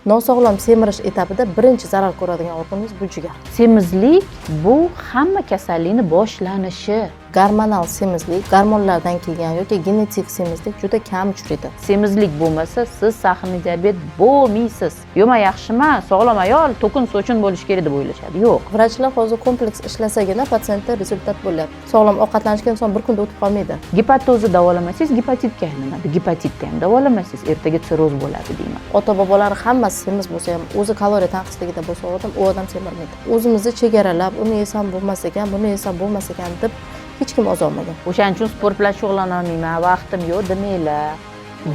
Nosog'lom semirish etapida birinchi zarar ko'radigan organimiz bu jigar. Semizlik bu hamma kasallikni boshlanishi. Gormonal semizlik, gormonlardan kelgan yoki genetik semizlik juda kam uchraydi. Semizlik bo'lmasa, siz sahnli diabet bo'lmaysiz. Yo'ma yaxshimi, sog'lom ayol to'kin sochin bo'lish kerak deb o'ylashadi. Yo'q. Vrachlar hozir kompleks ishlasagina patsientda rezultat bo'lyapti. Sog'lom ovqatlanishga inson bir kunda o'tib qolmaydi. Gepatozni davolamasangiz gepatitga aylanadi. Gepatitni ham davolamasangiz ertaga sirroz bo'ladi deyman. Ota-bobolar hammasi semiz bo'lsa ham, o'zi kaloriya tanqisligida bo'lsa u odam semirmaydi. O'zimizni chegaralab, uni yesam bo'lmas ekan, buni yesam bo'lmas ekan deb hech kim ozolmagan. O'shaning uchun sport bilan shug'ullana olmayman, vaqtim yo'q demanglar.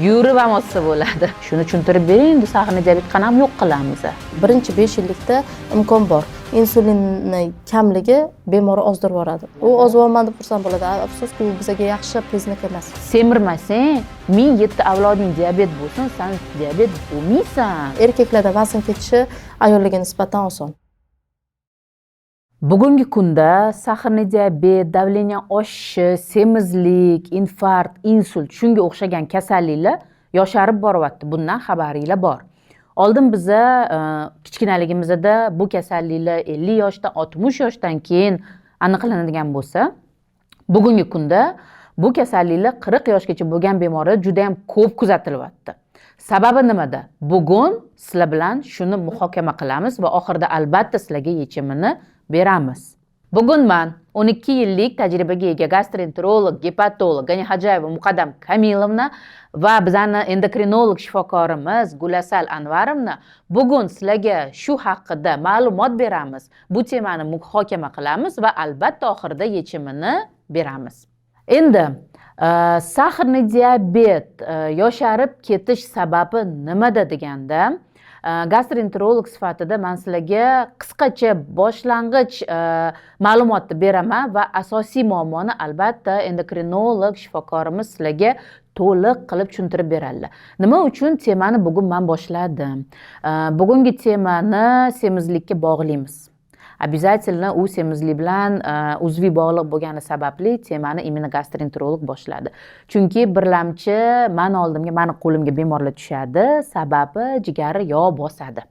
Yurib ham olsa bo'ladi. Shuni tushuntirib bering, endi sahnli diabet qanam yo'q qilamiz. Birinchi 5 yillikda imkon bor. Insulinni kamligi bemorni ozdirib yuboradi. U ozib olmadi deb xursand bo'ladi. Afsuski, u bizga yaxshi priznak emas. Semirmasang, 1007 avloding diabet bo'lsin, sen diabet bo'lmaysan. Erkaklarda vazn ketishi ayollarga nisbatan oson. Bugungi kunda sahrli diabet, davleniya oshishi, semizlik, infarkt, insult shunga o'xshagan kasalliklar yosharib boryapti. Bundan xabaringlar bor. Oldin biza kichkinaligimizda bu kasalliklar 50 yoshdan 60 yoshdan keyin aniqlanadigan bo'lsa, bugungi kunda bu kasalliklar 40 yoshgacha bo'lgan bemorlar juda ham ko'p kuzatilyapti. Sababi nimada? Bugun sizlar bilan shuni muhokama qilamiz va oxirida albatta sizlarga yechimini beramiz. Bugun men 12 yillik tajribaga ega gastroenterolog, gepatolog Gani Hajayeva Muqaddam Kamilovna va bizning endokrinolog shifokorimiz Gulasal Anvarovna bugun sizlarga shu haqida ma'lumot beramiz. Bu temani muhokama qilamiz va albatta oxirida yechimini beramiz. Endi sahrli diabet yosharib ketish sababi nimada deganda, gastroenterolog sifatida men sizlarga qisqacha boshlang'ich ma'lumotni beraman va asosiy muammoni albatta endokrinolog shifokorimiz sizlarga to'liq qilib tushuntirib beradilar. Nima uchun temani bugun men boshladim? Bugungi temani semizlikka bog'laymiz. Обязательно u semizlik bilan uzviy bog'liq bo'lgani sababli temani imенно gastroenterolog boshladi. Chunki birlamchi meni qo'limga bemorlar tushadi, sababi jigari yog' bosadi.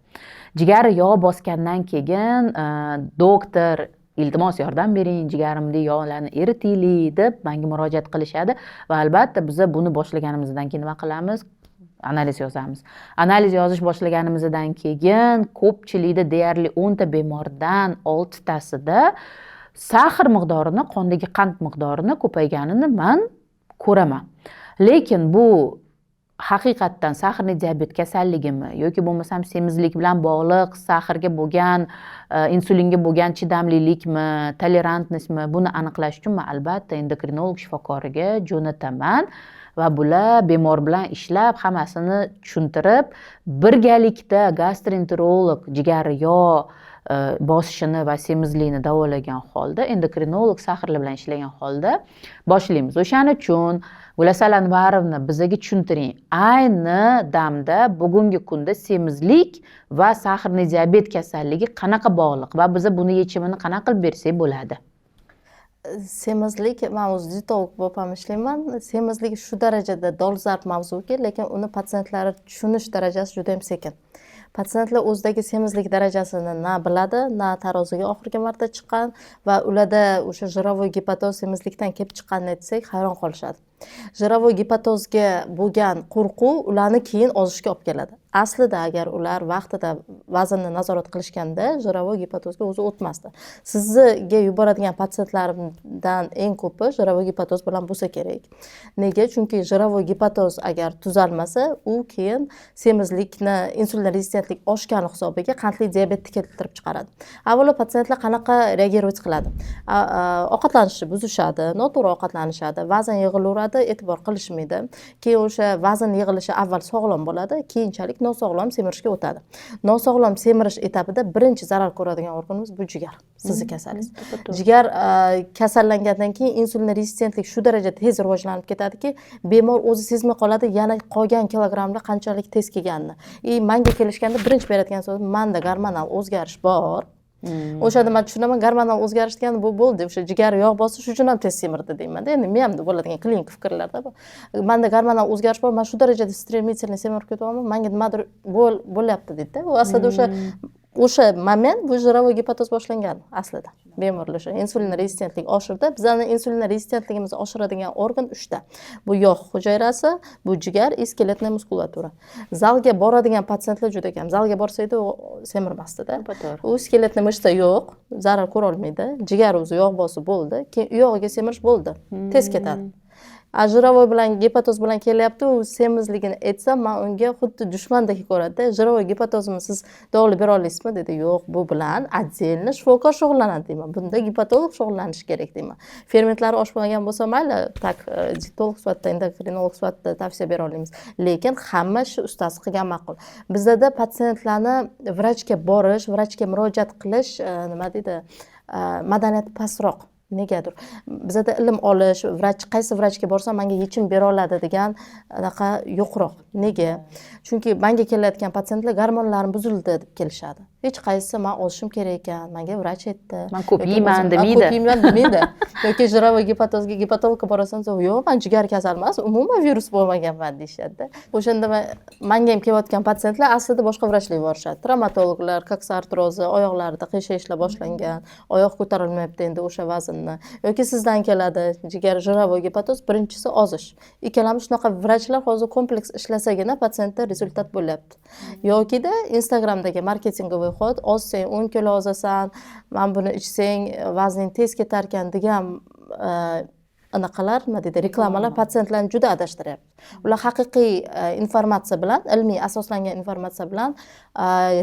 Jigari yog' bosgandan keyin doktor iltimos yordam bering, jigarimda yog'larni eritaylik deb menga murojaat qilishadi va albatta biz buni boshlaganimizdan keyin nima qilamiz? Analiz yozamiz. Analiz yozish boshlaganimizdan keyin ko'pchilikda deyarli 10 ta bemordan 6 tasida sahr miqdorini, qondagi qand miqdorini ko'payganini men ko'raman. Lekin bu haqiqatdan sahrli diabet kasalligimi yoki bo'lmasam semizlik bilan bog'liq sahrga bo'lgan, insulinga bo'lgan chidamlilikmi, tolerantnostmi, buni aniqlash uchun men albatta endokrinolog shifokoriga jo'nataman. Va bular bemor bilan ishlab, hammasini tushuntirib, birgalikda gastroenterolog jigari yog' bosishini va semizlikni davolagan holda, endokrinolog sahrlar bilan ishlagan holda boshlaymiz. O'shaning uchun Gulasal Anvarovna bizga tushuntiring, ayni damda bugungi kunda semizlik va sahrli diabet kasalligi qanaqa bog'liq va biz buni yechimini qanaqa qilib bersak bo'ladi? Semizlik, men o'zi dietolog bo'lib ham ishlayman. Semizlik shu darajada dolzarb mavzuki, lekin uni patsientlar tushunish darajasi juda ham sekin. Patsientlar o'zidagi semizlik darajasini na biladi, na taroziga oxirgi marta chiqqan va ularda o'sha jirovoy gepatoz semizlikdan kelib chiqqanini aytsak, hayron qolishadi. Jirovoy gepatozga bo'lgan qo'rquv ularni keyin ozishga olib keladi. Aslida agar ular vaqtida vaznni nazorat qilishganda jirovoy gepatozga o'zi o'tmasdi. Sizga yuboradigan patsientlarimdan eng ko'pi jirovoy gepatoz bilan bo'lsa kerak. Nega? Chunki jirovoy gepatoz agar tuzalmasa, u keyin semizlikni, insulin rezistentlik oshgani hisobiga qandli diabetni keltirib chiqaradi. Avvalo patsientlar qanaqa reagirovать qiladi? Ovqatlanishni buzishadi, noto'g'ri ovqatlanishadi, vazn yig'ilaveradi, e'tibor qilishmaydi. Keyin o'sha vazn yig'ilishi avval sog'lom bo'ladi, keyinchalik nosog'lom semirishga o'tadi. Nosog'lom semirish etapida birinchi zarar ko'radigan organimiz bu jigar. Sizni kasalingiz. Jigar kasallangandan keyin insulin rezistentlik shu darajada tez rivojlanib ketadiki, bemor o'zi sezmay qoladi, yana qolgan kilogrammlar qanchalik tez kelganini. Menga kelishganda birinchi beradigan so'z, menda gormonal o'zgarish bor. O'shanda men tushunaman, gormonal o'zgarish degani bu bo'ldi, o'sha jigar yog' bosish uchun ham tez semirdi deymanda. Endi menda bo'ladigan klinik fikrlarda bu. Menda gormonal o'zgarish bor, men shu darajada stремительно semirib ketyapman, menga nimadir bo'lyapti deydi-da. U aslida o'sha moment bu jировой gepatoz boshlangan aslida. Bemorlar o'sha insulin rezistentlik oshirdi. Bizning insulin rezistentligimizni oshiradigan organ 3 ta. Bu yog' hujayrasi, bu jigar, iskeletniy muskulatura. Zalga boradigan patsientlar juda kam. Zalga borsa edi, u semirmasdi-da. U iskeletniy mishsa yo'q, zarar ko'ra olmaydi. Jigar o'zi yog' bosib bo'ldi, keyin uyog'iga semirish bo'ldi. Tez ketadi. Jировой bilan gepatoz bilan kelyapti, u semizligini aytsam, men unga xuddi dushmandek ko'radi. Jировой gepatozmi siz dori bera olasizmi dedi. Yo'q, bu bilan отдельно shifokor shug'ullanadi deyman. Bunda gepatolog shug'ullanishi kerak deyman. Fermentlari oshmagan bo'lsa mayli, tak dietolog sifatida, endokrinolog sifatida tavsiya bera olamiz. Lekin hamma shu ustasi qilgan ma'qul. Bizda patsientlarni vrachga borish, vrachga murojaat qilish, nima deydi, madaniyati pastroq. Negadir? Bizda ilm olish, qaysi vrachga borsam menga yechim bera oladi degan anaqa yo'qroq. Nega? Chunki menga kelayotgan patsientlar gormonlarim buzildi deb kelishadi. Hech qaysi men olishim kerak ekan, menga vrach aytdi. Men ko'p yeyman demaydi. Ko'p yeyman demaydi. Yoki jировой gepatozga gepatologga borasan, yo'q, men jigar kasal emas, umuman virus bo'lmaganman deyishadi. O'shanda menga ham kelayotgan patsientlar aslida boshqa vrachlarga borishadi. Travmatologlar, koksartrozi, oyoqlarida qiyshayishlar boshlangan, oyoq ko'tarilmayapti endi o'sha vaznni. Yoki sizdan keladi, jigar jировой gepatoz, birinchisi ozish. Ikkalamiz shunaqa vrachlar hozir kompleks ishlasagina patsientda rezultat bo'lyapti. Yokida Instagramdagi marketingovoy xod, ozsang 10 kilo ozasan, men buni ichsang vazning tez ketar ekan degan anaqalar, nima deydi, reklamalar patsientlarni juda adashtiryapti. Ular haqiqiy informatsiya bilan, ilmiy asoslangan informatsiya bilan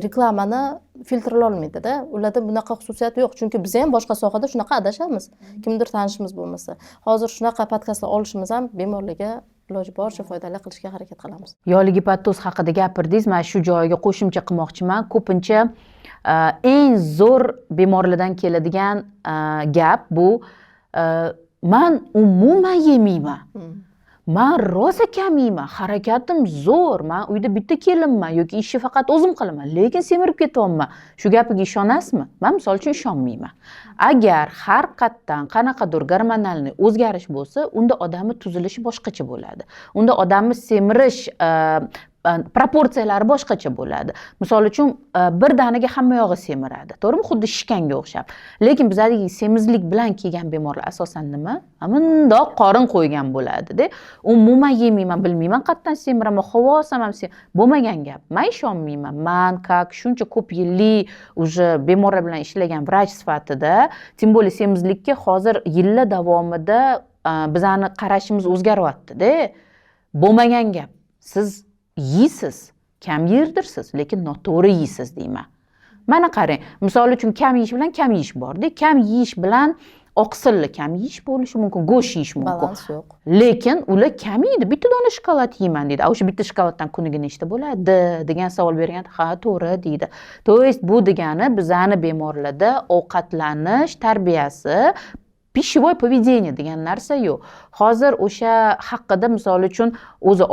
reklamani filtrlay olmaydi-da. Ularda bunaqa xususiyat yo'q, chunki biz ham boshqa sohada shunaqa adashamiz. Kimdir tanishimiz bo'lmasa. Hozir shunaqa podkastlar olishimiz ham bemorlarga iloji boricha foydali qilishga harakat qilamiz. Yog'li gepatoz haqida gapirdingiz, men shu joyiga qo'shimcha qilmoqchiman. Ko'pincha eng zo'r bemorlardan keladigan gap bu men umuman yemayman. Men rosa kam yeyman, harakatim zo'r, men uyda bitta kelinman yoki ishni faqat o'zim qilaman, lekin semirib ketyapman. Shu gapiga ishonasizmi? Men misol uchun ishonmayman. Agar har qatdan qanaqadir gormonalniy o'zgarish bo'lsa, unda odamni tuzilishi boshqacha bo'ladi. Unda odamni semirish proporsiyalari boshqacha bo'ladi. Misol uchun bir danaga hamma yog'i semiradi, to'g'rimi? Xuddi shikanga o'xshab. Lekin bizdagi semizlik bilan kelgan bemorlar asosan nima? Mundoq qorin qo'ygan bo'ladi-da. Umuman yemayman, bilmayman, qatdan semiraman, xavosam ham bo'lmagan gap. Men ishonmayman. Men как shuncha ko'p yillik уже bemorlar bilan ishlagan vrach sifatida, tim bo'li semizlikka hozir yillar davomida bizani qarashimiz o'zgaryapti-da. Bo'lmagan gap. Siz yeysiz, kam yerdirsiz, lekin noto'g'ri yeysiz deyman. Mana qarang, misol uchun kam yeyish bilan kam yeyish bor-da. Kam yeyish bilan oqsilli kam yeyish bo'lishi mumkin, go'sht yeyish mumkin. Balans yo'q. Lekin ular kam yeydi. Bitta dona shokolad yeyman deydi. O'sha bitta shokoladdan kuniga nechta bo'ladi degan savol berganda, ha, to'g'ri deydi. To есть bu degani bizani bemorlarda ovqatlanish tarbiyasi, pищевое поведение degan narsa yo'q. Hozir o'sha haqida misol uchun o'zi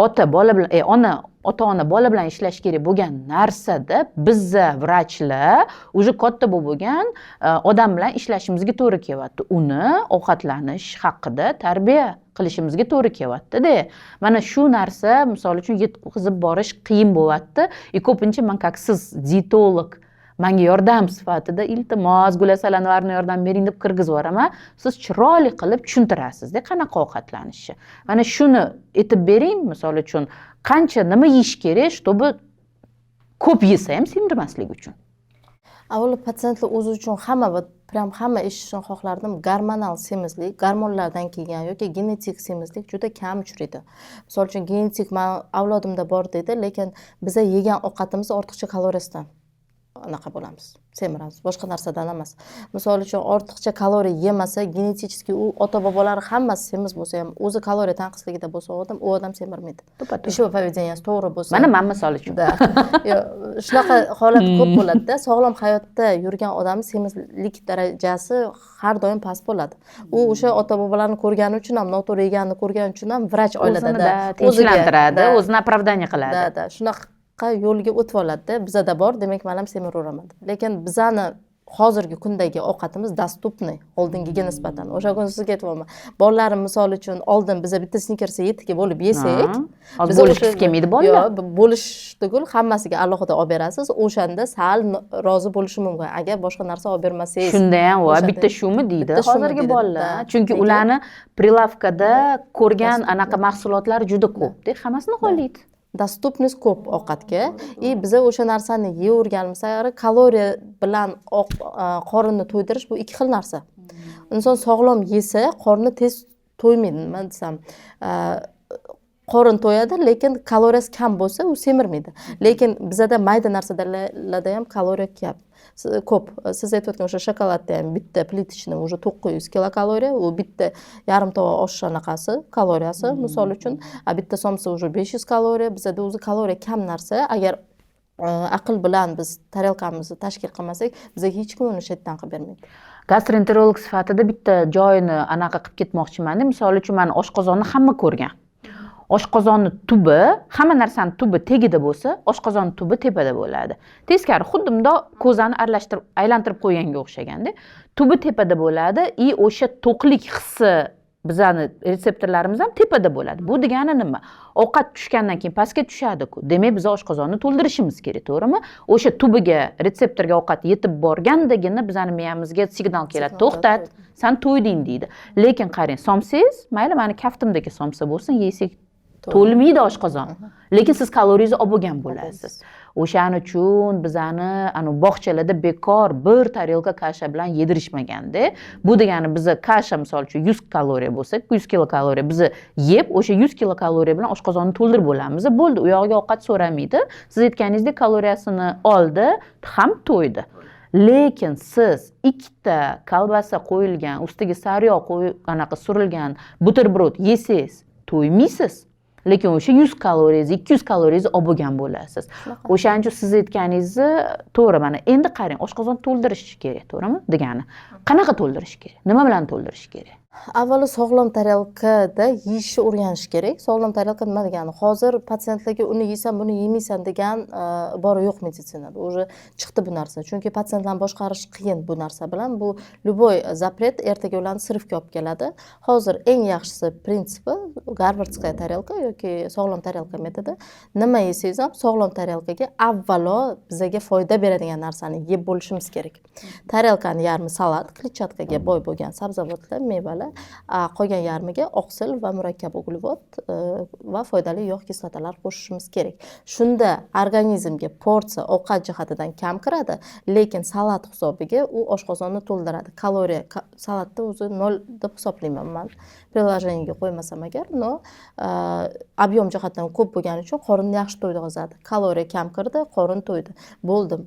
ota-ona bola bilan ishlash kerak bo'lgan narsada bizza vrachlar уже katta bo'lgan odam bilan ishlashimizga to'g'ri kelyapti. Uni ovqatlanish haqida tarbiya qilishimizga to'g'ri kelyapti-da. Mana shu narsa misol uchun yetkazib borish qiyin bo'lyapti. Ko'pincha men как siz dietolog menga yordam sifatida iltimos Gula Salanovarni yordam bering deb kirgizib yuboraman. Siz chiroyli qilib tushuntirasiz-da qanaqa ovqatlanishni. Mana shuni aytib bering, misol uchun qancha nima yeyish kerak, чтобы ko'p yesa ham semirmaslik uchun. Avvalo patsientlar o'zi uchun hamma eshitishni xohlardim. Gormonal semizlik, gormonlardan kelgan yoki genetik semizlik juda kam uchraydi. Misol uchun genetik men avlodimda bor dedi, lekin biz yegan ovqatimiz ortiqcha kaloriyasidan anaqa bo'lamiz, semiramiz, boshqa narsadan emas. Misol uchun ortiqcha kaloriya yemasa, genetik u ota-bobolari hammasi semiz bo'lsa ham, o'zi kaloriya tanqisligida bo'lsa u odam semirmaydi. Pishvo поведенияsi to'g'ri bo'lsa. Mana men misol uchun. Shunaqa holat ko'p bo'ladi-da. Sog'lom hayotda yurgan odam semizlik darajasi har doim past bo'ladi. U o'sha ota-bobolarni ko'rgani uchun ham, noto'g'ri yeganini ko'rgani uchun ham vrach oiladada tinchlantiradi, o'zini opravdaniya qiladi. Shunaqa yo'lga o'tib oladi-da. Bizada bor, demak men ham semiraveraman. Lekin bizani hozirgi kundagi ovqatimiz dostupniy oldingiga nisbatan. O'sha kuni sizga aytyapman. Bolalarim misol uchun oldin biza bitta snikersa 7 ga bo'lib yesak, hozir bo'lishgisi kelmaydi bolalar. Yo'q, bo'lish tugul hammasiga alohida olib berasiz. O'shanda sal rozi bo'lishi mumkin. Agar boshqa narsa olib bermasangiz. Shunda ham va bitta shumi deydi hozirgi bolalar. Chunki ularni prilavkada ko'rgan anaqa mahsulotlar juda ko'p-da, hammasini qo'llaydi. Dostupность ko'p ovqatga. Biza o'sha narsani yeyaverganimiz sari kaloriya bilan qorinni to'ydirish bu ikki xil narsa. Inson sog'lom yesa, qorni tez to'ymaydi, nima desam. Qorin to'yadi, lekin kaloriyasi kam bo'lsa, u semirmaydi. Lekin bizada mayda narsalarda ham kaloriya ko'p. Siz aytayotgan o'sha shokoladda ham bitta plitichni уже 900 kilokaloriya, u bitta yarim tova osh anaqasi kaloriyasi, misol uchun, bitta somsa уже 500 kaloriya. Bizada o'zi kaloriya kam narsa. Agar aql bilan biz tarelkamizni tashkil qilmasak, bizga hech kim uni shetdan qilib bermaydi. Gastroenterolog sifatida bitta joyini anaqa qilib ketmoqchiman. Misol uchun mana oshqozonni hamma ko'rgan. Oshqozonni tubi, hamma narsani tubi tagida bo'lsa, oshqozonni tubi tepada bo'ladi. Teskari xuddi bundoq ko'zani aralashtirib, aylantirib qo'yganga o'xshaganda, tubi tepada bo'ladi, o'sha to'qlik hissi bizani retseptorlarimiz ham tepada bo'ladi. Bu degani nima? Ovqat tushgandan keyin pastga tushadi-ku. Demak, biz oshqozonni to'ldirishimiz kerak, to'g'rimi? O'sha tubiga, retseptorga ovqat yetib borgandagina bizani miyamizga signal keladi. To'xtat, sen to'yding deydi. Lekin qarang, somsangiz, mayli mani kaftimdagi somsa bo'lsin, yesak to'lmaydi oshqozon. Lekin siz kaloriyangizni olib bo'lgan bo'lasiz. O'shaning uchun bizani bog'chalarda bekor bir tarelka kasha bilan yedirishmaganda, bu degani biza kasha misol uchun 100 kaloriya bo'lsa, 100 kilokaloriya bizni yeb, o'sha 100 kilokaloriya bilan oshqozonni to'ldirib bo'lamiz. Bo'ldi, u yog'iga ovqat so'ramaydi. Siz aytganingizdek kaloriyasini oldi, ham to'ydi. Lekin siz ikkita kolbasa qo'yilgan, ustiga sariyog' anaqa surilgan buterbrod yesangiz, to'ymaysiz. Lekin o'sha 100 kaloriyangizni, 200 kaloriyangizni olib bo'lgan bo'lasiz. O'shaning uchun siz aytganingizni to'g'ri. Mana endi qarang, oshqozon to'ldirish kerak, to'g'rimi? Degani. Qanaqa to'ldirish kerak? Nima bilan to'ldirish kerak? Avvalo sog'lom tarelkada yeyishni o'rganish kerak. Sog'lom tarelka nima degani? Hozir patsientlarga uni yeysan, buni yemaysan degan ibora yo'q meditsinada. O'zi chiqdi bu narsa. Chunki patsientlarni boshqarish qiyin bu narsa bilan. Bu любой запрет ertaga ularni sirfga olib keladi. Hozir eng yaxshisi prinsipi Garvardskaya tarelka yoki sog'lom tarelka metodi. Nima yesangiz ham sog'lom tarelkaga avvalo bizga foyda beradigan narsani yeb bo'lishimiz kerak. Tarelkani yarmi salat, kletchatkaga boy bo'lgan sabzavotlar, mevalar, qolgan yarmiga oqsil va murakkab uglevod va foydali yog' kislotalar qo'shishimiz kerak. Shunda organizmga porsiya ovqat jihatidan kam kiradi, lekin salat hisobiga u oshqozonni to'ldiradi. Kaloriya salatda o'zi 0 deb hisoblayman men. Приложениеga qo'ymasam agar, no объем jihatdan ko'p bo'lgani uchun qorinni yaxshi to'ydiradi. Kaloriya kam kirdi, qorin to'ydi. Bo'ldi.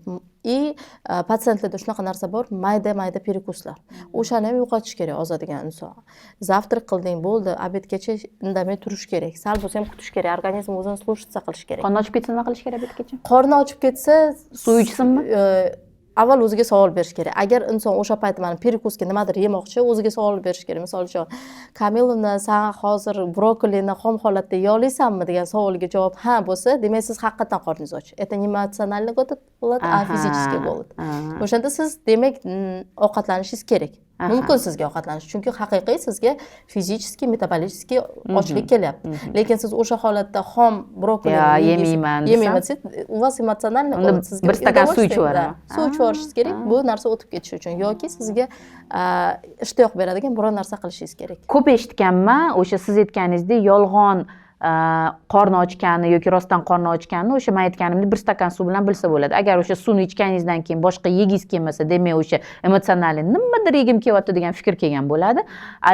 Patsientlarda shunaqa narsa bor, mayda перекусlar. O'shani ham yo'qotish kerak ozadigan inson. Zavtrak qilding, bo'ldi, obedgacha indamay turish kerak. Sal bo'lsa ham kutish kerak, organizm o'zini слушаться qilish kerak. Qorni ochib ketsa nima qilish kerak obedgacha? Qorni ochib ketsa, suv ichsinmi? Avval o'ziga savol berish kerak. Agar inson o'sha payt mana perekuska nimadir yemoqchi, o'ziga savol berish kerak. Misol uchun, Kamilova, sen hozir brokolini xom holatda yeyolaysanmi degan savolga javob ha bo'lsa, demak siz haqiqatan qorningiz och. Это не эмоциональный голод, а физический голод. O'shanda siz demak ovqatlanishingiz kerak. Mumkin sizga ovqatlanish, chunki haqiqiy sizga fizический, metabolический ochlik kelyapti. Lekin siz o'sha holatda xom brokolini yemayman, u вас эмоциональный голод, sizga bir stakan suv ichib yuboraman. Suv ichib yuborishingiz kerak, bu narsa o'tib ketishi uchun yoki sizga ishtiyoq beradigan biror narsa qilishingiz kerak. Ko'p eshitganman, o'sha siz aytganingizdek yolg'on qorni ochgani yoki rostdan qorni ochgani o'sha men aytganimdek 1 stakan suv bilan bilsa bo'ladi. Agar o'sha suvni ichganingizdan keyin boshqa yegingiz kelmasa, demak o'sha emotsional nimadir yegim kelyapti degan fikr kelgan bo'ladi.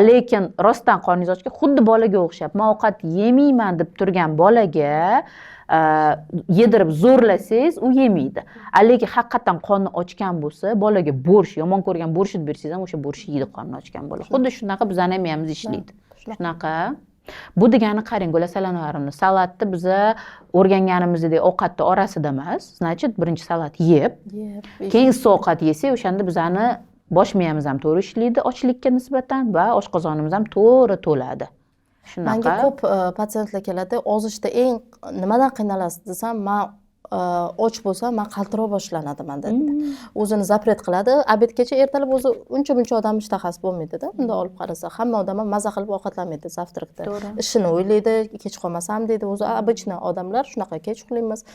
Lekin rostdan qorningiz ochgan xuddi bolaga o'xshab, men ovqat yemayman deb turgan bolaga yedirib zo'rlasangiz u yemaydi. Lekin haqiqatan qorni ochgan bo'lsa, bolaga borsh, yomon ko'rgan borshni bersangiz ham o'sha borsh yeydi qorni ochgan bola. Xuddi shunaqa bizning miyamiz ishlaydi. Shunaqa. Bu degani qarang, go'lasalanlarini salatni biza o'rganganimizdek ovqatni orasida emas, значит, birinchi salat yeb, keyin issiq ovqat yesak, o'shanda bizani bosh miyamiz ham to'g'ri ishlaydi ochlikka nisbatan va oshqozonimiz ham to'g'ri to'ladi. Shunaqa. Menga ko'p patsientlar keladi, ozishda eng nimadan qiynalasiz desam, men och bo'lsam man qaltiroq boshlanadi dedi. O'zini zapret qiladi. Obedgacha ertalab o'zi uncha buncha odam ishtahasi bo'lmaydi-da. Unda olib qarasa, hamma odam ham maza qilib ovqatlanmaydi zavtrakda. Ishini o'ylaydi, kech qolmasam deydi. O'zi обычный odamlar shunaqa kech uxlaymiz.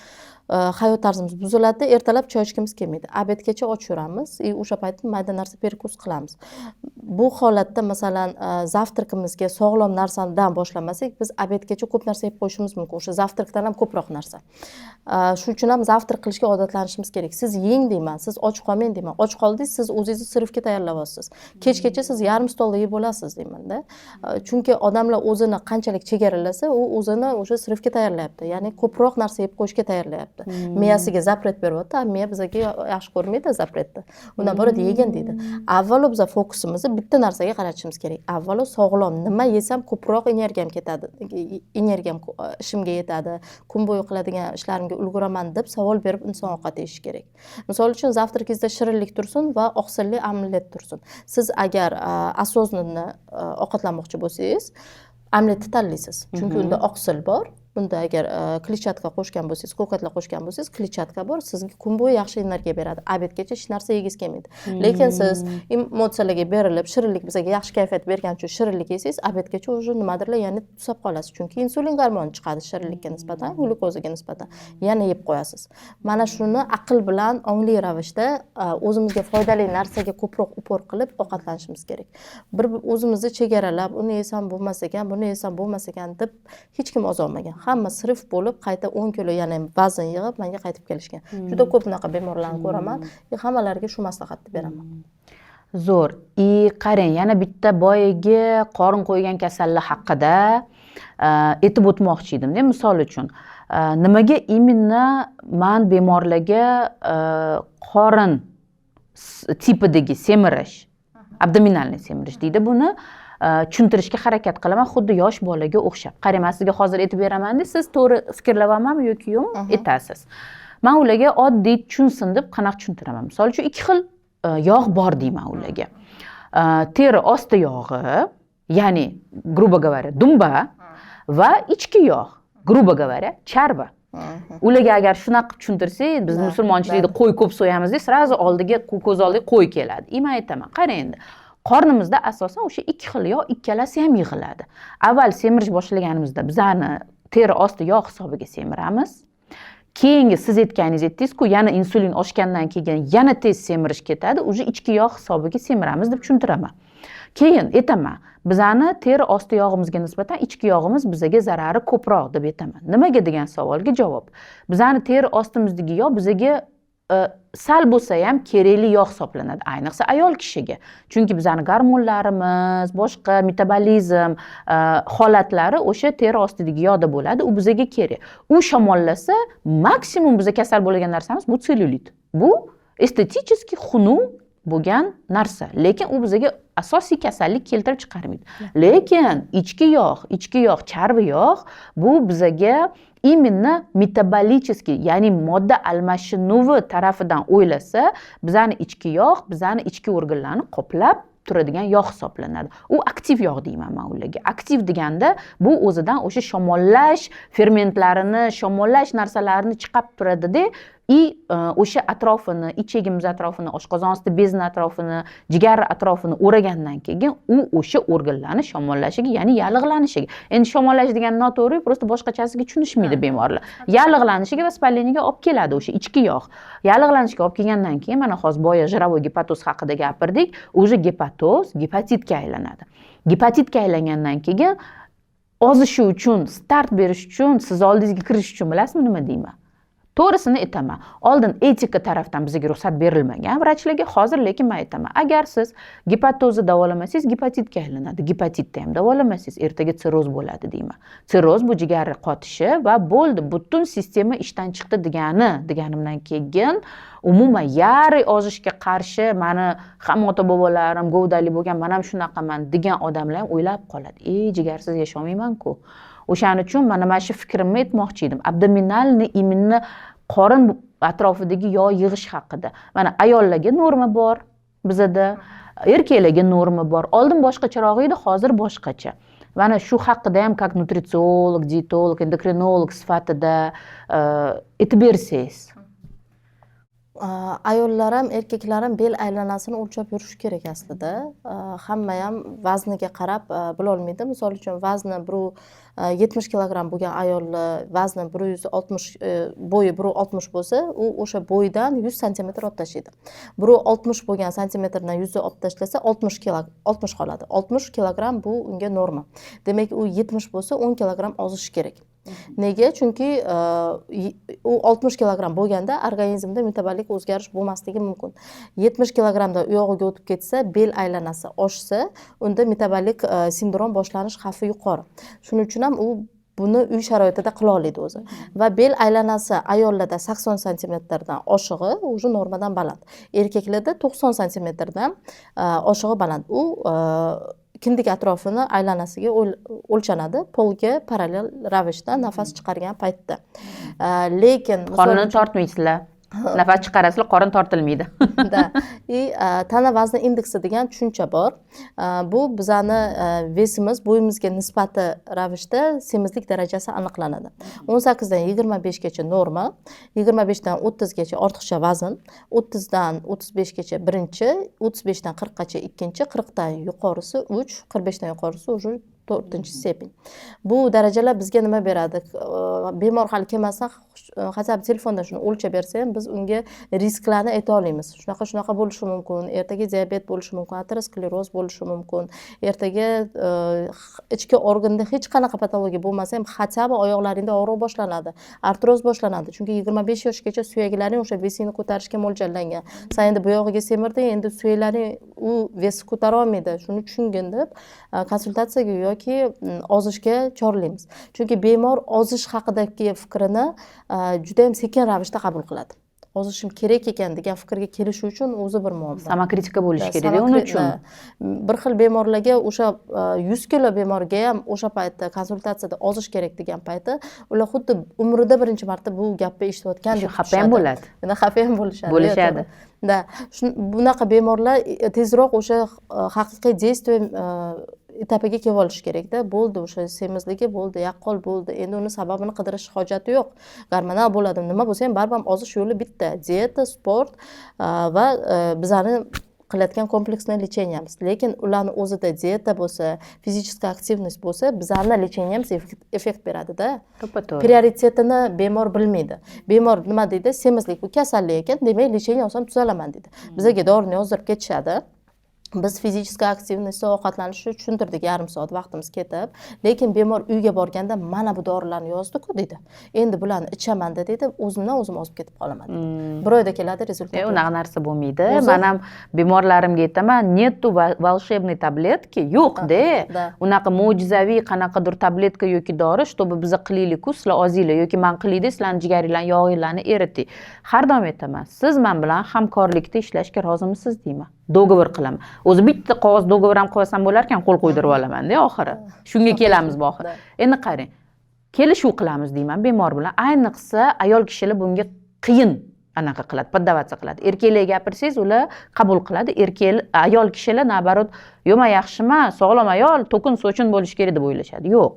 Hayot tarzimiz buziladi, ertalab choy ichgimiz kelmaydi. Obedgacha och yuramiz, o'sha payt mayda narsa perkus qilamiz. Bu holatda masalan zavtrakimizga sog'lom narsadan boshlamasak, biz obedgacha ko'p narsa yeb qo'yishimiz mumkin. O'sha zavtrakdan ham ko'proq narsa. Shuning uchun ham zavtrak qilishga odatlanishimiz kerak. Siz yeng deyman, siz och qolmang deyman. Och qoldingiz, siz o'zingizni sirfga tayyorlayapsiz. Kechgacha siz yarim stolda yeb bo'lasiz deyman-da. Chunki odamlar o'zini qanchalik chegaralasa, u o'zini o'sha sirfga tayyorlayapti. Ya'ni ko'proq narsa yeb qo'yishga tayyorlayapti. Miyasiga zapret beryapti, miya bizga yaxshi ko'rmaydi zapretni. Undan boradi yegin deydi. Avvalo biz fokusimizni bitta narsaga qaratishimiz kerak. Avvalo sog'lom, nima yesam ko'proq energiyam ketadi, energiyam ishimga yetadi, kun bo'yi qiladigan ishlarimga ulguraman deb savol berib inson ovqat yeyishi kerak. Misol uchun zavtrakingizda shirinlik tursin va oqsilli omlet tursin. Siz agar осознанно ovqatlanmoqchi bo'lsangiz, omletni tanlaysiz. Chunki unda oqsil bor. Bunda agar kletchatka qo'shgan bo'lsangiz, ko'katlar qo'shgan bo'lsangiz, kletchatka bor, sizga kun bo'yi yaxshi energiya beradi. Obedgacha hech narsa yegingiz kelmaydi. Lekin siz emotsiyalarga berilib, shirinlik bizga yaxshi kayfiyat bergani uchun shirinlik yesangiz, obedgacha o'sha nimadirlar yana tusab qolasiz. Chunki insulin gormoni chiqadi shirinlikka nisbatan, glyukozaga nisbatan. Yana yeb qo'yasiz. Mana shuni aql bilan ongli ravishda o'zimizga foydali narsaga ko'proq upor qilib ovqatlanishimiz kerak. Bir o'zimizni chegaralab, uni yesam bo'lmas ekan, buni yesam bo'lmas ekan deb hech kim ozolmagan. Hamma sirf bo'lib qayta 10 kilo yana vazn yig'ib menga qaytib kelishgan. Juda ko'p bunaqa bemorlarni ko'raman. Hammalariga shu maslahatni beraman. Zo'r. Qarang, yana bitta boyagi qorin qo'ygan kasallik haqida aytib o'tmoqchi edim-da, misol uchun. Nimaga imенно men bemorlarga qorin tipidagi semirish, abdominalniy semirish deydi buni, tushuntirishga harakat qilaman, xuddi yosh bolaga o'xshab. Qarang, men sizga hozir aytib beraman-da, siz to'g'ri fikrlayapmanmi yoki yo'q, aytasiz. Men ularga oddiy tushunsin deb qanaqa tushuntiraman. Misol uchun ikki xil yog' bor deyman ularga. Teri osti yog'i, ya'ni грубо говоря, dumba va ichki yog', грубо говоря, charva. Ularga agar shunaqa tushuntirsak, biz musulmonchilikda qo'y ko'p so'yamiz-da, sразу oldiga ko'z oldiga qo'y keladi. Men aytaman, qarang endi. Qornimizda asosan o'sha ikki xil yog' ikkalasi ham yig'iladi. Avval semirish boshlaganimizda bizani teri osti yog' hisobiga semiramiz. Keyingi siz aytganingiz-ku, yana insulin oshgandan keyin yana tez semirish ketadi, o'sha ichki yog' hisobiga semiramiz deb tushuntiraman. Keyin aytaman, bizani teri osti yog'imizga nisbatan ichki yog'imiz bizga zarari ko'proq deb aytaman. Nimaga degan savolga javob. Bizani teri ostimizdagi yog' bizga sal bo'lsa ham kerakli yog' hisoblanadi, ayniqsa ayol kishiga. Chunki bizning gormonlarimiz, boshqa metabolizm holatlari o'sha teri ostidagi yog'da bo'ladi, u bizga kerak. U shamollasa, maksimum bizga kasal bo'lgan narsamiz bu sellulit. Bu estetik xunuk bo'lgan narsa, lekin u bizga asosiy kasallik keltirib chiqarmaydi. Lekin ichki yog', charvi yog' bu bizga именно metabolический, ya'ni modda almashinuvi tarafidan o'ylasa, bizani ichki yog', bizani ichki organlarni qoplab turadigan yog' hisoblanadi. U aktiv yog' deyman men ularga. Aktiv deganda bu o'zidan o'sha shamollash fermentlarini, shamollash narsalarini chiqarib turadi-da, o'sha atrofini, ichagimiz atrofini, oshqozon osti bezni atrofini, jigar atrofini o'ragandan keyin u o'sha organlarni shamollashiga, ya'ni yallig'lanishiga. Endi shamollash degan noto'g'ri, просто boshqachasiga tushunishmaydi bemorlar. Yallig'lanishiga va spaleniyaga olib keladi o'sha ichki yog'. Yallig'lanishga olib kelgandan keyin mana hozir boya jirovoy gepatoz haqida gapirdik. O'sha gepatoz gepatitga aylanadi. Gepatitga aylangandan keyin ozishi uchun, start berish uchun, siz oldingizga kirish uchun bilasizmi nima deyman? To'g'risini aytaman. Oldin etika tarafdan bizga ruxsat berilmagan vrachlarga, hozir lekin men aytaman. Agar siz gepatozni davolamasangiz, gepatitga aylanadi. Gepatitni ham davolamasangiz, ertaga sirroz bo'ladi deyman. Sirroz bu jigar qotishi va bo'ldi, butun sistema ishdan chiqdi deganimdan keyin umuman yari ozishga qarshi mani ham ota-bobolarim govdali bo'lgan, men ham shunaqaman degan odamlar ham o'ylab qoladi. Jigarsiz yasholmayman-ku. O'shaning uchun mana shu fikrimni aytmoqchi edim. Abdominalniy immunni qorin atrofidagi yog' yig'ish haqida. Mana ayollarga norma bor bizada, erkaklarga norma bor. Oldin boshqacharoq edi, hozir boshqacha. mana shu haqida ham как nutritsiolog, dietolog, endokrinolog sifatida aytib bersangiz. Ayollar ham erkaklar ham bel aylanasini o'lchab yurish kerak aslida. Hamma ham vazniga qarab bilolmaydi. Misol uchun vazni 70 kilogramm bo'lgan ayolni vazni 160 bo'yi 160 bo'lsa, u o'sha bo'ydan 100 santimetr olib tashlaydi. 160 bo'lgan santimetrdan 100 olib tashlasa 60 qoladi. 60 kilogramm bu unga norma. Demak, u 70 bo'lsa 10 kilogramm ozishi kerak. Nega? Chunki u 60 kilogramm bo'lganda organizmda metabolik o'zgarish bo'lmasligi mumkin. 70 kilogrammdan u yog'iga o'tib ketsa, bel aylanasi oshsa, unda metabolik sindrom boshlanish xavfi yuqori. Shuning uchun ham u buni uy sharoitida qila oladi o'zi. Va bel aylanasi ayollarda 80 santimetrdan oshig'i o'zi normadan baland. Erkaklarda 90 santimetrdan oshig'i baland. U kindik atrofini aylanasiga o'lchanadi, polga parallel ravishda nafas chiqargan paytda. Lekin qornini tortmaysizlar. Nafas chiqarasizlar, qorin tortilmaydi. Tana vazni indeksi degan tushuncha bor. Bu bizani vesimiz bo'yimizga nisbati ravishda semizlik darajasi aniqlanadi. 18 dan 25 gacha norma, 25 dan 30 gacha ortiqcha vazn, 30 dan 35 gacha birinchi, 35 dan 40 gacha ikkinchi, 40 dan yuqorisi 3, 45 dan yuqorisi уже 4-stepen. Bu darajalar bizga nima beradi? Bemor hali kelmasa, hasab telefondan shuni o'lchab bersa ham biz unga risklarni ayta olamiz. Shunaqa bo'lishi mumkin, ertaga diabet bo'lishi mumkin, ateroskleroz bo'lishi mumkin, ertaga ichki organda hech qanaqa patologiya bo'lmasa ham hatto oyoqlaringda og'riq boshlanadi, artroz boshlanadi. Chunki 25 yoshgacha suyaklaring o'sha vesini ko'tarishga mo'ljallangan. Sen endi bu yog'iga semirding, endi suyaklaring u vesni ko'tara olmaydi. Shuni tushungin deb konsultatsiyaga yoki ozishga chorlaymiz. Chunki bemor ozish haqidagi fikrini juda ham sekin ravishda qabul qiladi. Ozishim kerak ekan degan fikrga kelish uchun o'zi bir muammo. Samokritika bo'lishi kerak uning uchun. Bir xil bemorlarga o'sha 100 kilo bemorga ham o'sha paytda konsultatsiyada ozish kerak degan payti ular xuddi umrida birinchi marta bu gapni eshitayotgandek xafa ham bo'ladi. Xafa ham bo'lishadi. Bunaqa bemorlar tezroq o'sha haqiqiy действие etapiga kelib olish kerakda. Bo'ldi, o'sha semizligi bo'ldi, yaqqol bo'ldi. Endi uni sababini qidirish hojati yo'q. Gormonal bo'ladi, nima bo'lsa ham baribir ozish yo'li bitta: dieta, sport va bizani qilayotgan kompleksniy lечениямыз. Lekin ularning o'zida dieta bo'lsa, fizическая aktivность bo'lsa, bizani lечениямыз effekt beradi-da. Prioritetini bemor bilmaydi. Bemor nima deydi? Semizlik bu kasallik ekan, demak lечение olsam tuzalaman deydi. Bizga dorini yozdirib ketishadi. Biz fizическая aktivность ovqatlanishni tushuntirdik, yarim soat vaqtimiz ketib, lekin bemor uyga borganda mana bu dorilarni yozdi-ku dedi. Endi bularni ichaman dedi, o'zimdan o'zim ozib ketib qolaman dedi. Bir oyda keladi rezultat. Unaqa narsa bo'lmaydi. Men ham bemorlarimga aytaman, "Nету волшебной tabletki", yo'q-da. Unaqa mo'jizaviy qanaqadir tabletka yoki dori, чтобы biz qilaylik-ku, sizlar ozinglar yoki men qilaydi, sizlarning jigaringlarni, yog'inglarni eriting. Har doim aytaman, siz men bilan hamkorlikda ishlashga rozimisiz deyman. Dogovor qilaman. O'zi bitta qog'oz dogovor ham qilsam bo'lar ekan, qo'l qo'ydirib olaman-da oxiri. Shunga kelamiz oxir. Endi qarang. Kelishuv qilamiz deyman bemor bilan. Ayniqsa ayol kishilar bunga qiyin anaqa qiladi, poddavatsa qiladi. Erkaklarga gapirsangiz, ular qabul qiladi. Ayol kishilar nabarot, "Yo'ma yaxshimi, sog'lom ayol, to'kin sochin bo'lish kerak" deb o'ylashadi. Yo'q.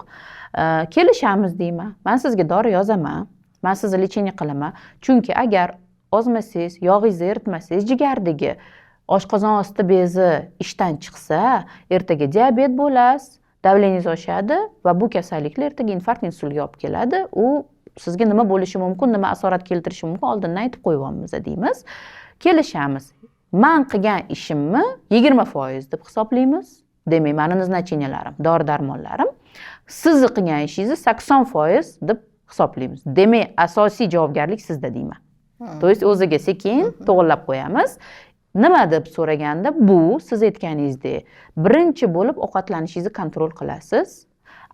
Kelishamiz deyman. Men sizga dori yozaman. Men sizni lечение qilaman. Chunki agar ozmasangiz, yog'ingizni eritmasangiz, jigardagi oshqozon osti bezi ishdan chiqsa, ertaga diabet bo'lasiz, davleningiz oshadi va bu kasalliklar ertaga infarkt, insultga olib keladi. U sizga nima bo'lishi mumkin, nima asorat keltirishi mumkin, oldindan aytib qo'yamiz deymiz. Kelishamiz. Men qilgan ishimni 20% deb hisoblaymiz. Demak, meni назначенияларым, dori-darmonlarim, sizni qilgan ishingizni 80% deb hisoblaymiz. Demak, asosiy javobgarlik sizda deyman. To есть o'ziga sekin to'g'rilab qo'yamiz. Nima deb so'raganda, bu siz aytganingizdek, birinchi bo'lib ovqatlanishingizni kontrol qilasiz.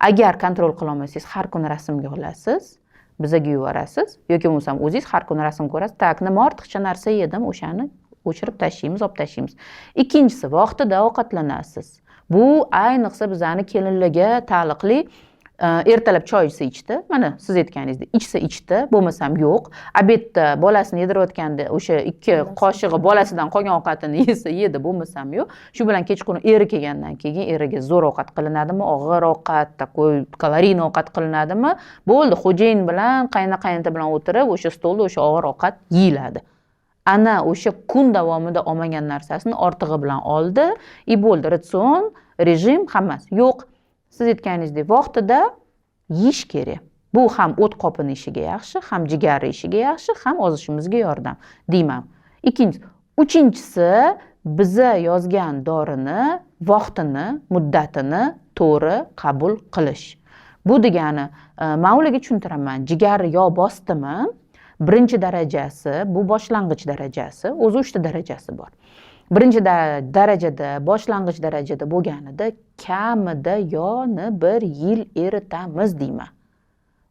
Agar kontrol qila olmasangiz, har kuni rasmga olasiz, bizaga yuborasiz yoki bo'lmasam o'zingiz har kuni rasm ko'rasiz. Tak, nima ortiqcha narsa yedim, o'shani o'chirib tashlaymiz, olib tashlaymiz. Ikkinchisi, vaqtida ovqatlanasiz. Bu ayniqsa bizani kelinlarga taalluqli ertalab choy ichdi, mana siz aytganingizdek ichdi, bo'lmasam yo'q. Obedda bolasini yedirayotganda o'sha 2 qoshig'i bolasidan qolgan ovqatini yedi, bo'lmasam yo'q. Shu bilan kechqurun eri kelgandan keyin eriga zo'r ovqat qilinadimi, og'ir ovqat, takoy kaloriyli ovqat qilinadimi? Bo'ldi, xo'jayin bilan, qaynota bilan o'tirib, o'sha stolda o'sha og'ir ovqat yeyiladi. Ana o'sha kun davomida olmagan narsasini ortig'i bilan oldi, bo'ldi, ratsion, rejim hammasi yo'q. Siz aytganingizdek vaqtida yeyish kerak. Bu ham o't qopini ishiga yaxshi, ham jigar ishiga yaxshi, ham ozishimizga yordam deyman. Uchinchisi, biza yozgan dorini vaqtini, muddatini to'g'ri qabul qilish. Bu degani, men ularga tushuntiraman, jigar yo bosdimi, birinchi darajasi, bu boshlang'ich darajasi, o'zi 3 ta darajasi bor. Birinchi darajada, boshlang'ich darajada bo'lganida kamida yoni 1 yil eritamiz deyman.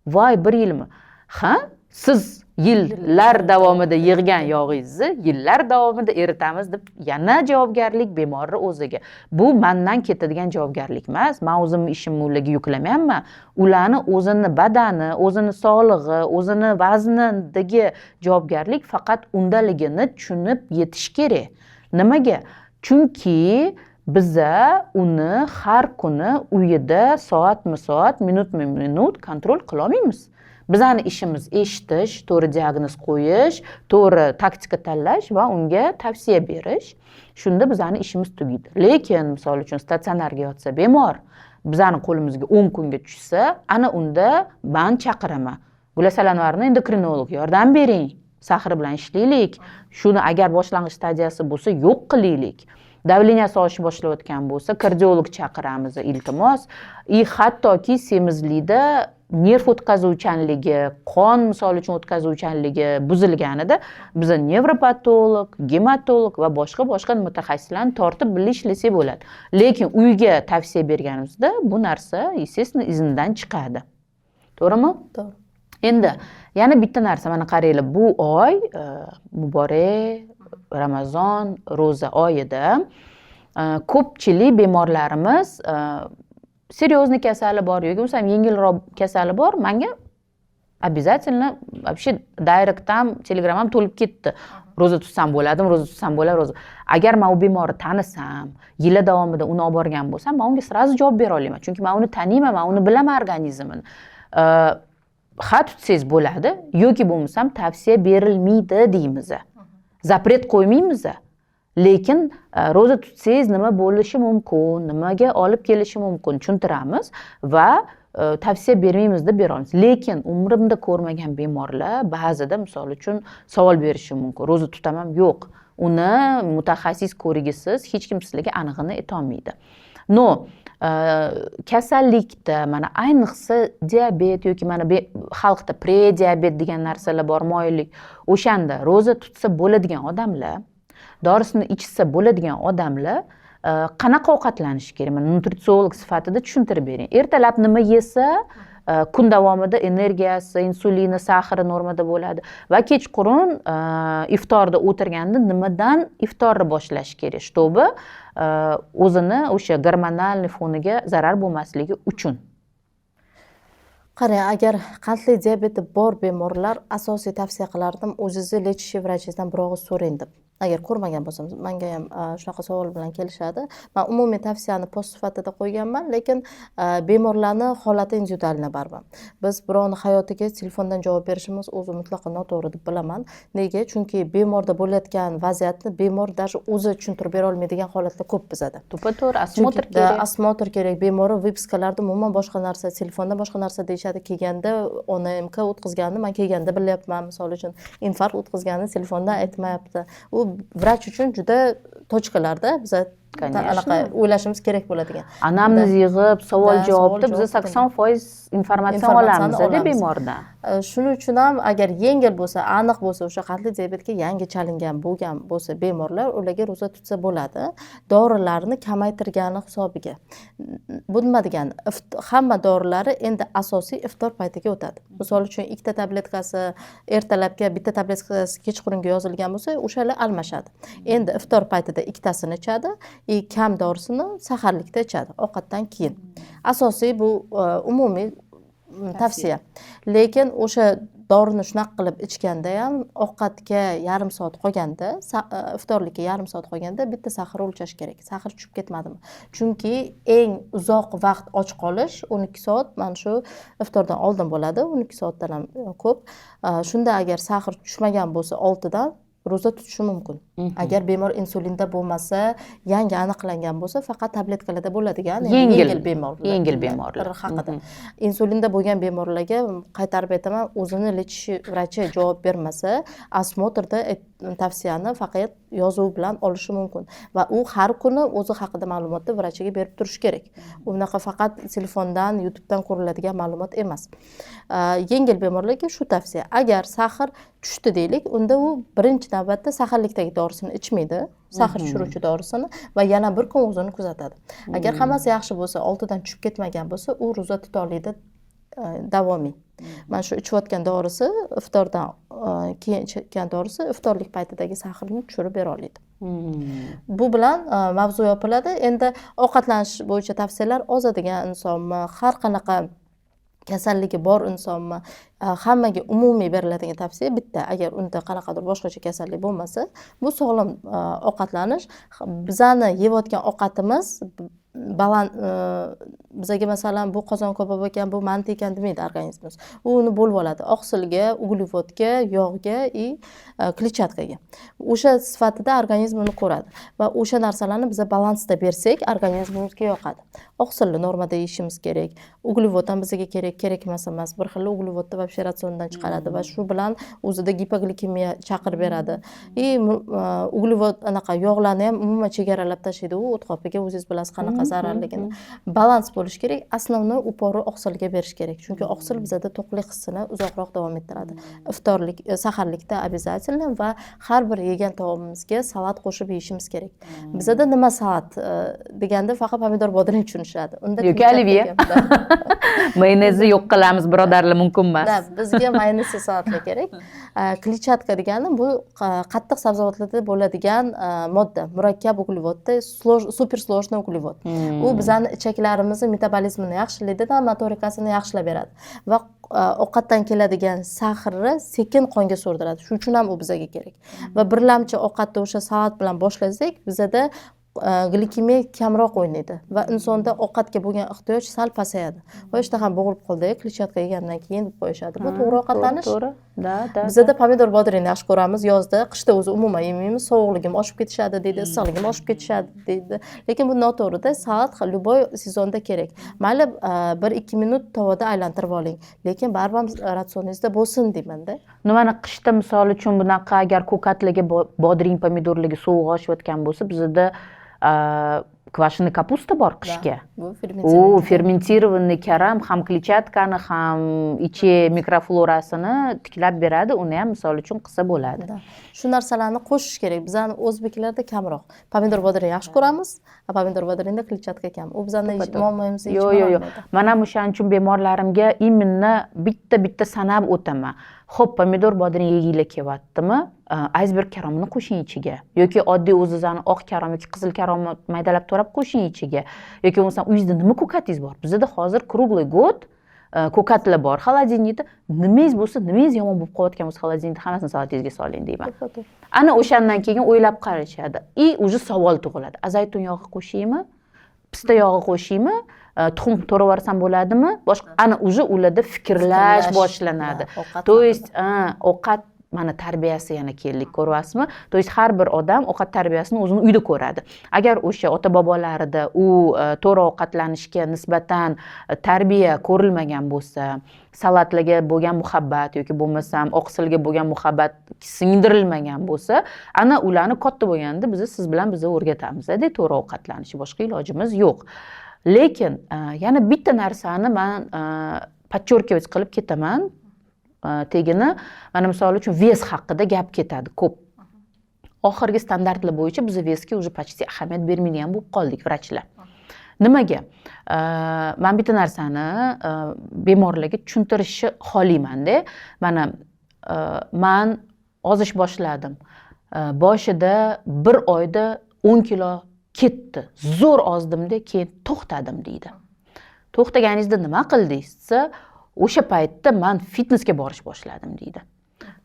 Voy, 1 yilmi? Ha, siz yillar davomida yig'gan yog'ingizni yillar davomida eritamiz deb yana javobgarlik bemorning o'ziga. Bu mendan ketadigan javobgarlik emas. Men o'zimning ishimni ularga yuklamayapman. Ularni o'zini badani, o'zini sog'lig'i, o'zini vaznidagi javobgarlik faqat undaligini tushunib yetish kerak. Nimaga? Chunki biza uni har kuni uyida soatma-soat, minutma-minut kontrol qila olmaymiz. Bizani ishimiz eshitish, to'g'ri diagnoz qo'yish, to'g'ri taktika tanlash va unga tavsiya berish. Shunda bizani ishimiz tugaydi. Lekin, misol uchun, statsionarga yotsa bemor, bizani qo'limizga 10 kunga tushsa, ana unda men chaqiraman. Gulasalanvarni endokrinolog yordam bering. Sahri bilan ishlaylik. Shuni agar boshlang'ich stadiyasi bo'lsa, yo'q qilaylik. Davleniyasi oshib boshlayotgan bo'lsa, kardiolog chaqiramiz, iltimos. Hattoki semizlikda nerv o'tkazuvchanligi, qon misol uchun o'tkazuvchanligi buzilganida biz nevropatolog, gematolog va boshqa mutaxassislarni tortib birga ishlasak bo'ladi. Lekin uyga tavsiya berganimizda bu narsa, естественно, izimdan chiqadi. To'g'rimi? To'g'ri. Endi yana bitta narsa, mana qaranglar, bu oy muborak Ramazon, ro'za oyida ko'pchilik bemorlarimiz серьезный kasali bor yoki bo'lmasa yengilroq kasali bor, menga обязательно вообще direktam, telegramam to'lib ketdi. Ro'za tutsam bo'ladimi, Agar men u bemorni tanisam, yillar davomida uni olib borgan bo'lsam, men unga sразу javob bera olaman. Chunki men uni taniyman, men uni bilaman organizmini. Ha tutsangiz bo'ladi, yoki bo'lmasam tavsiya berilmaydi deymiz. Zapret qo'ymaymiz. Lekin ro'za tutsangiz nima bo'lishi mumkin, nimaga olib kelishi mumkin tushuntiramiz va tavsiya bermaymiz deb beramiz. Lekin umrimda ko'rmagan bemorlar ba'zida misol uchun savol berishi mumkin. Ro'za tutaman, yo'q. Uni mutaxassis ko'rigisiz hech kim sizlarga anig'ini aytolmaydi. Kasallikda mana ayniqsa diabet yoki mana xalqda prediabet degan narsalar bor, moyillik. O'shanda ro'za tutsa bo'ladigan odamlar, dorisini ichsa bo'ladigan odamlar qanaqa ovqatlanishi kerak? Mana nutritsiolog sifatida tushuntirib bering. Ertalab nima yesa kun davomida energiyasi, insulini, sahri normada bo'ladi va kechqurun iftorda o'tirganda nimadan iftorni boshlash kerak, чтобы o'zini o'sha gormonal foniga zarar bo'lmasligi uchun. Qarang, agar qandli diabeti bor bemorlar asosiy tavsiya qilardim, o'zingizni lechishchi vrachingizdan bir og'iz so'rang deb. Agar ko'rmagan bo'lsam, menga ham shunaqa savol bilan kelishadi. Men umumiy tavsiyani post sifatida qo'yganman, lekin bemorlarning holati individualna baribir. Biz birovning hayotiga telefondan javob berishimiz o'zi mutlaqo noto'g'ri deb bilaman. Nega? Chunki bemorda bo'layotgan vaziyatni bemor даже o'zi tushuntirib bera olmaydigan holatlar ko'p bizada. To'g'ri, osmotr kerak. Osmotr kerak. Bemor vipiskalarda umuman boshqa narsa, telefonda boshqa narsa deyishadi. Kelganda ONMK o'tkazganini men kelganda bilyapman, misol uchun infarkt o'tkazganini telefonda aytmayapti. U vrach uchun juda tochkalarda biz anaqa o'ylashimiz kerak bo'ladigan. Anamniz yig'ib, savol javobda biz 80% informatsiya olamiz bemordan. Shuning uchun ham agar yengil bo'lsa, aniq bo'lsa, o'sha qandli diabetga yangi chalingan bo'lsa bemorlar, ularga ro'za tutsa bo'ladi. Dorilarni kamaytirgani hisobiga. Bu nima degani? Hamma dorilari endi asosiy iftor paytiga o'tadi. Misol uchun 2 ta tabletkasi ertalabga, bitta tabletkasi kechqurunga yozilgan bo'lsa, o'shalar almashadi. Endi iftor paytida 2tasini ichadi. kam dorisini saharlikda ichadi, ovqatdan keyin. Asosiy bu umumiy tavsiya. Lekin o'sha dorini shunaqa qilib ichganda ham ovqatga yarim soat qolganda, iftorlikka yarim soat qolganda bitta sahar o'lchash kerak. Sahar tushib ketmadimi? Chunki eng uzoq vaqt och qolish 12 soat, mana shu iftordan oldin bo'ladi, 12 soatdan ham ko'p. Shunda agar sahar tushmagan bo'lsa 6 dan ro'za tutishi mumkin. Agar bemor insulinda bo'lmasa, yangi aniqlangan bo'lsa, faqat tabletkalarda bo'ladigan yengil bemorlar haqida. Insulinda bo'lgan bemorlarga qaytarib aytaman, o'zini vrachi javob bermasa, osmotrda tavsiyani faqat yozuv bilan olishi mumkin va u har kuni o'zi haqida ma'lumotni vrachiga berib turish kerak. Unaqa faqat telefondan, YouTubedan ko'riladigan ma'lumot emas. Yengil bemorlarga shu tavsiya. Agar sahar tushdi deylik, unda u birinchi navbatda saharlikdagi dorisini ichmaydi, sahar tushiruvchi dorisini va yana bir kun o'zini kuzatadi. Agar hammasi yaxshi bo'lsa, 6 dan tushib ketmagan bo'lsa, u ro'za tuta oladi davomiy. Mana shu ichayotgan dorisi, iftordan keyin ichgan dorisi iftorlik paytidagi saharni tushirib bera oladi. Bu bilan mavzu yopiladi. Endi ovqatlanish bo'yicha tavsiyalar ozadigan insonmi, har qanaqa kasalligi bor insonmi, hammaga umumiy beriladigan tavsiya bitta. Agar unda qanaqadir boshqacha kasallik bo'lmasa, bu sog'lom ovqatlanish. Bizani yeyotgan ovqatimiz bizaga masalan bu qozon kabob ekan, bu manti ekan demaydi organizmimiz. U uni bo'lib oladi. Oqsilga, uglevodga, yog'ga va kletchatkaga. O'sha sifatida organizm uni ko'radi va o'sha narsalarni biz balansda bersak, organizmimizga yoqadi. Oqsilni normada yeyishimiz kerak. Uglevod ham bizga kerak emas. Bir xil uglevodni вообще ratsiondan chiqaradi va shu bilan o'zida gipoglikemiya chaqirib beradi. Uglevod anaqa yog'larni ham umuman chegaralab tashlaydi. U o't qopiga o'zingiz bilasiz qanaqa zararligini. Balans bo'lish kerak. Aslovni upori oqsilga berish kerak. Chunki oqsil bizada to'qlik hissini uzoqroq davom ettiradi. Iftorlik, saharlikda обязательно va har bir yegan taomimizga salat qo'shib yeyishimiz kerak. Bizada nima salat deganda faqat pomidor bodring tushunishadi. Unda yo'q oliviya. Mayonezni yo'q qilamiz, birodarlar, mumkin emas. Bizga mayonezsiz salatlar kerak. Kletchatka degani bu qattiq sabzavotlarda bo'ladigan modda, murakkab uglevodda, super sложный uglevod. U bizani ichaklarimizni metabolizmini yaxshilaydi, motorikasini yaxshilab beradi va ovqatdan keladigan saharni sekin qonga so'rdiradi. Shuning uchun ham u bizga kerak. Va birlamchi ovqatni o'sha salat bilan boshlasak, bizada glikemiya kamroq o'ynaydi va insonda ovqatga bo'lgan ehtiyoj sal pasayadi. Va ishtaha bo'g'ilib qoldi, kletchatka yegandan keyin deb qo'yishadi. Bu to'g'ri ovqatlanish. To'g'ri. Bizada pomidor bodringni yaxshi ko'ramiz, yozda, qishda o'zi umuman yemaymiz, sovuqligim oshib ketishadi deydi, issiqligim oshib ketishadi deydi. Lekin bu noto'g'ri-da, salat любой sezonda kerak. Mayli 1-2 minut tovada aylantirib oling, lekin baribir ratsioningizda bo'lsin deyman-da. Nimani qishda misol uchun bunaqa agar ko'katligi, bodring, pomidorligi sovuq oshayotgan bo'lsa, bizda kvaşinniy kapusta bor qishga. Bu fermentированный karam ham kletchatkani, ham ichi mikroflorasini tiklab beradi. Uni ham misol uchun qilsa bo'ladi. Shu narsalarni qo'shish kerak. Bizani o'zbeklarda kamroq. Pomidor bodring yaxshi ko'ramiz, pomidor bodringda kletchatka kam. U bizani muammomizni yo'q. Mana o'shaning uchun bemorlarimga imенно bitta sanab o'taman. Xo'p, pomidor bodring yeginglar kelyaptimi? Iceberg karomini qo'shing ichiga yoki oddiy o'zingizning oq karom yoki qizil karomni maydalab to'rab qo'shing ichiga yoki bo'lmasa uyingizda nima ko'katingiz bor? Bizda hozir круглый год ko'katlar bor xolodilnikda. Nimangiz bo'lsa, nimangiz yomon bo'lib qolayotgan bo'lsa, xolodilnikda hammasini salatingizga soling deyman. Ana o'shandan keyin o'ylab qarashadi. Уже savol tug'iladi. Azaytun yog'i qo'shaymi? Pista yog'i qo'shaymi? Tuxum to'rib yuborsam bo'ladimi? Boshqa ana уже ularda fikrlash boshlanadi. To есть ovqat mana tarbiyasi yana keldik, ko'ryapsizmi? To есть har bir odam ovqat tarbiyasini o'zini uyda ko'radi. Agar o'sha ota bobolarida u to'g'ri ovqatlanishga nisbatan tarbiya ko'rilmagan bo'lsa, salatlarga bo'lgan muhabbat yoki bo'lmasam oqsilga bo'lgan muhabbat singdirilmagan bo'lsa, ana ularni katta bo'lganda siz bilan biz o'rgatamiz-da to'g'ri ovqatlanishni, boshqa ilojimiz yo'q. Lekin yana bitta narsani men подчеркивать qilib ketaman. Tegini, mana misol uchun ves haqida gap ketadi ko'p. Oxirgi standartlar bo'yicha biz vesga уже почти ahamiyat bermaydigan bo'lib qoldik vrachlar. Nimaga? Men bitta narsani bemorlarga tushuntirishni xohlayman-da. Mana men ozish boshladim. Boshida bir oyda 10 kilo ketdi. Zo'r ozdimda, keyin to'xtadim deydi. To'xtaganingizda nima qildingiz desa, o'sha paytda men fitnesga borish boshladim deydi.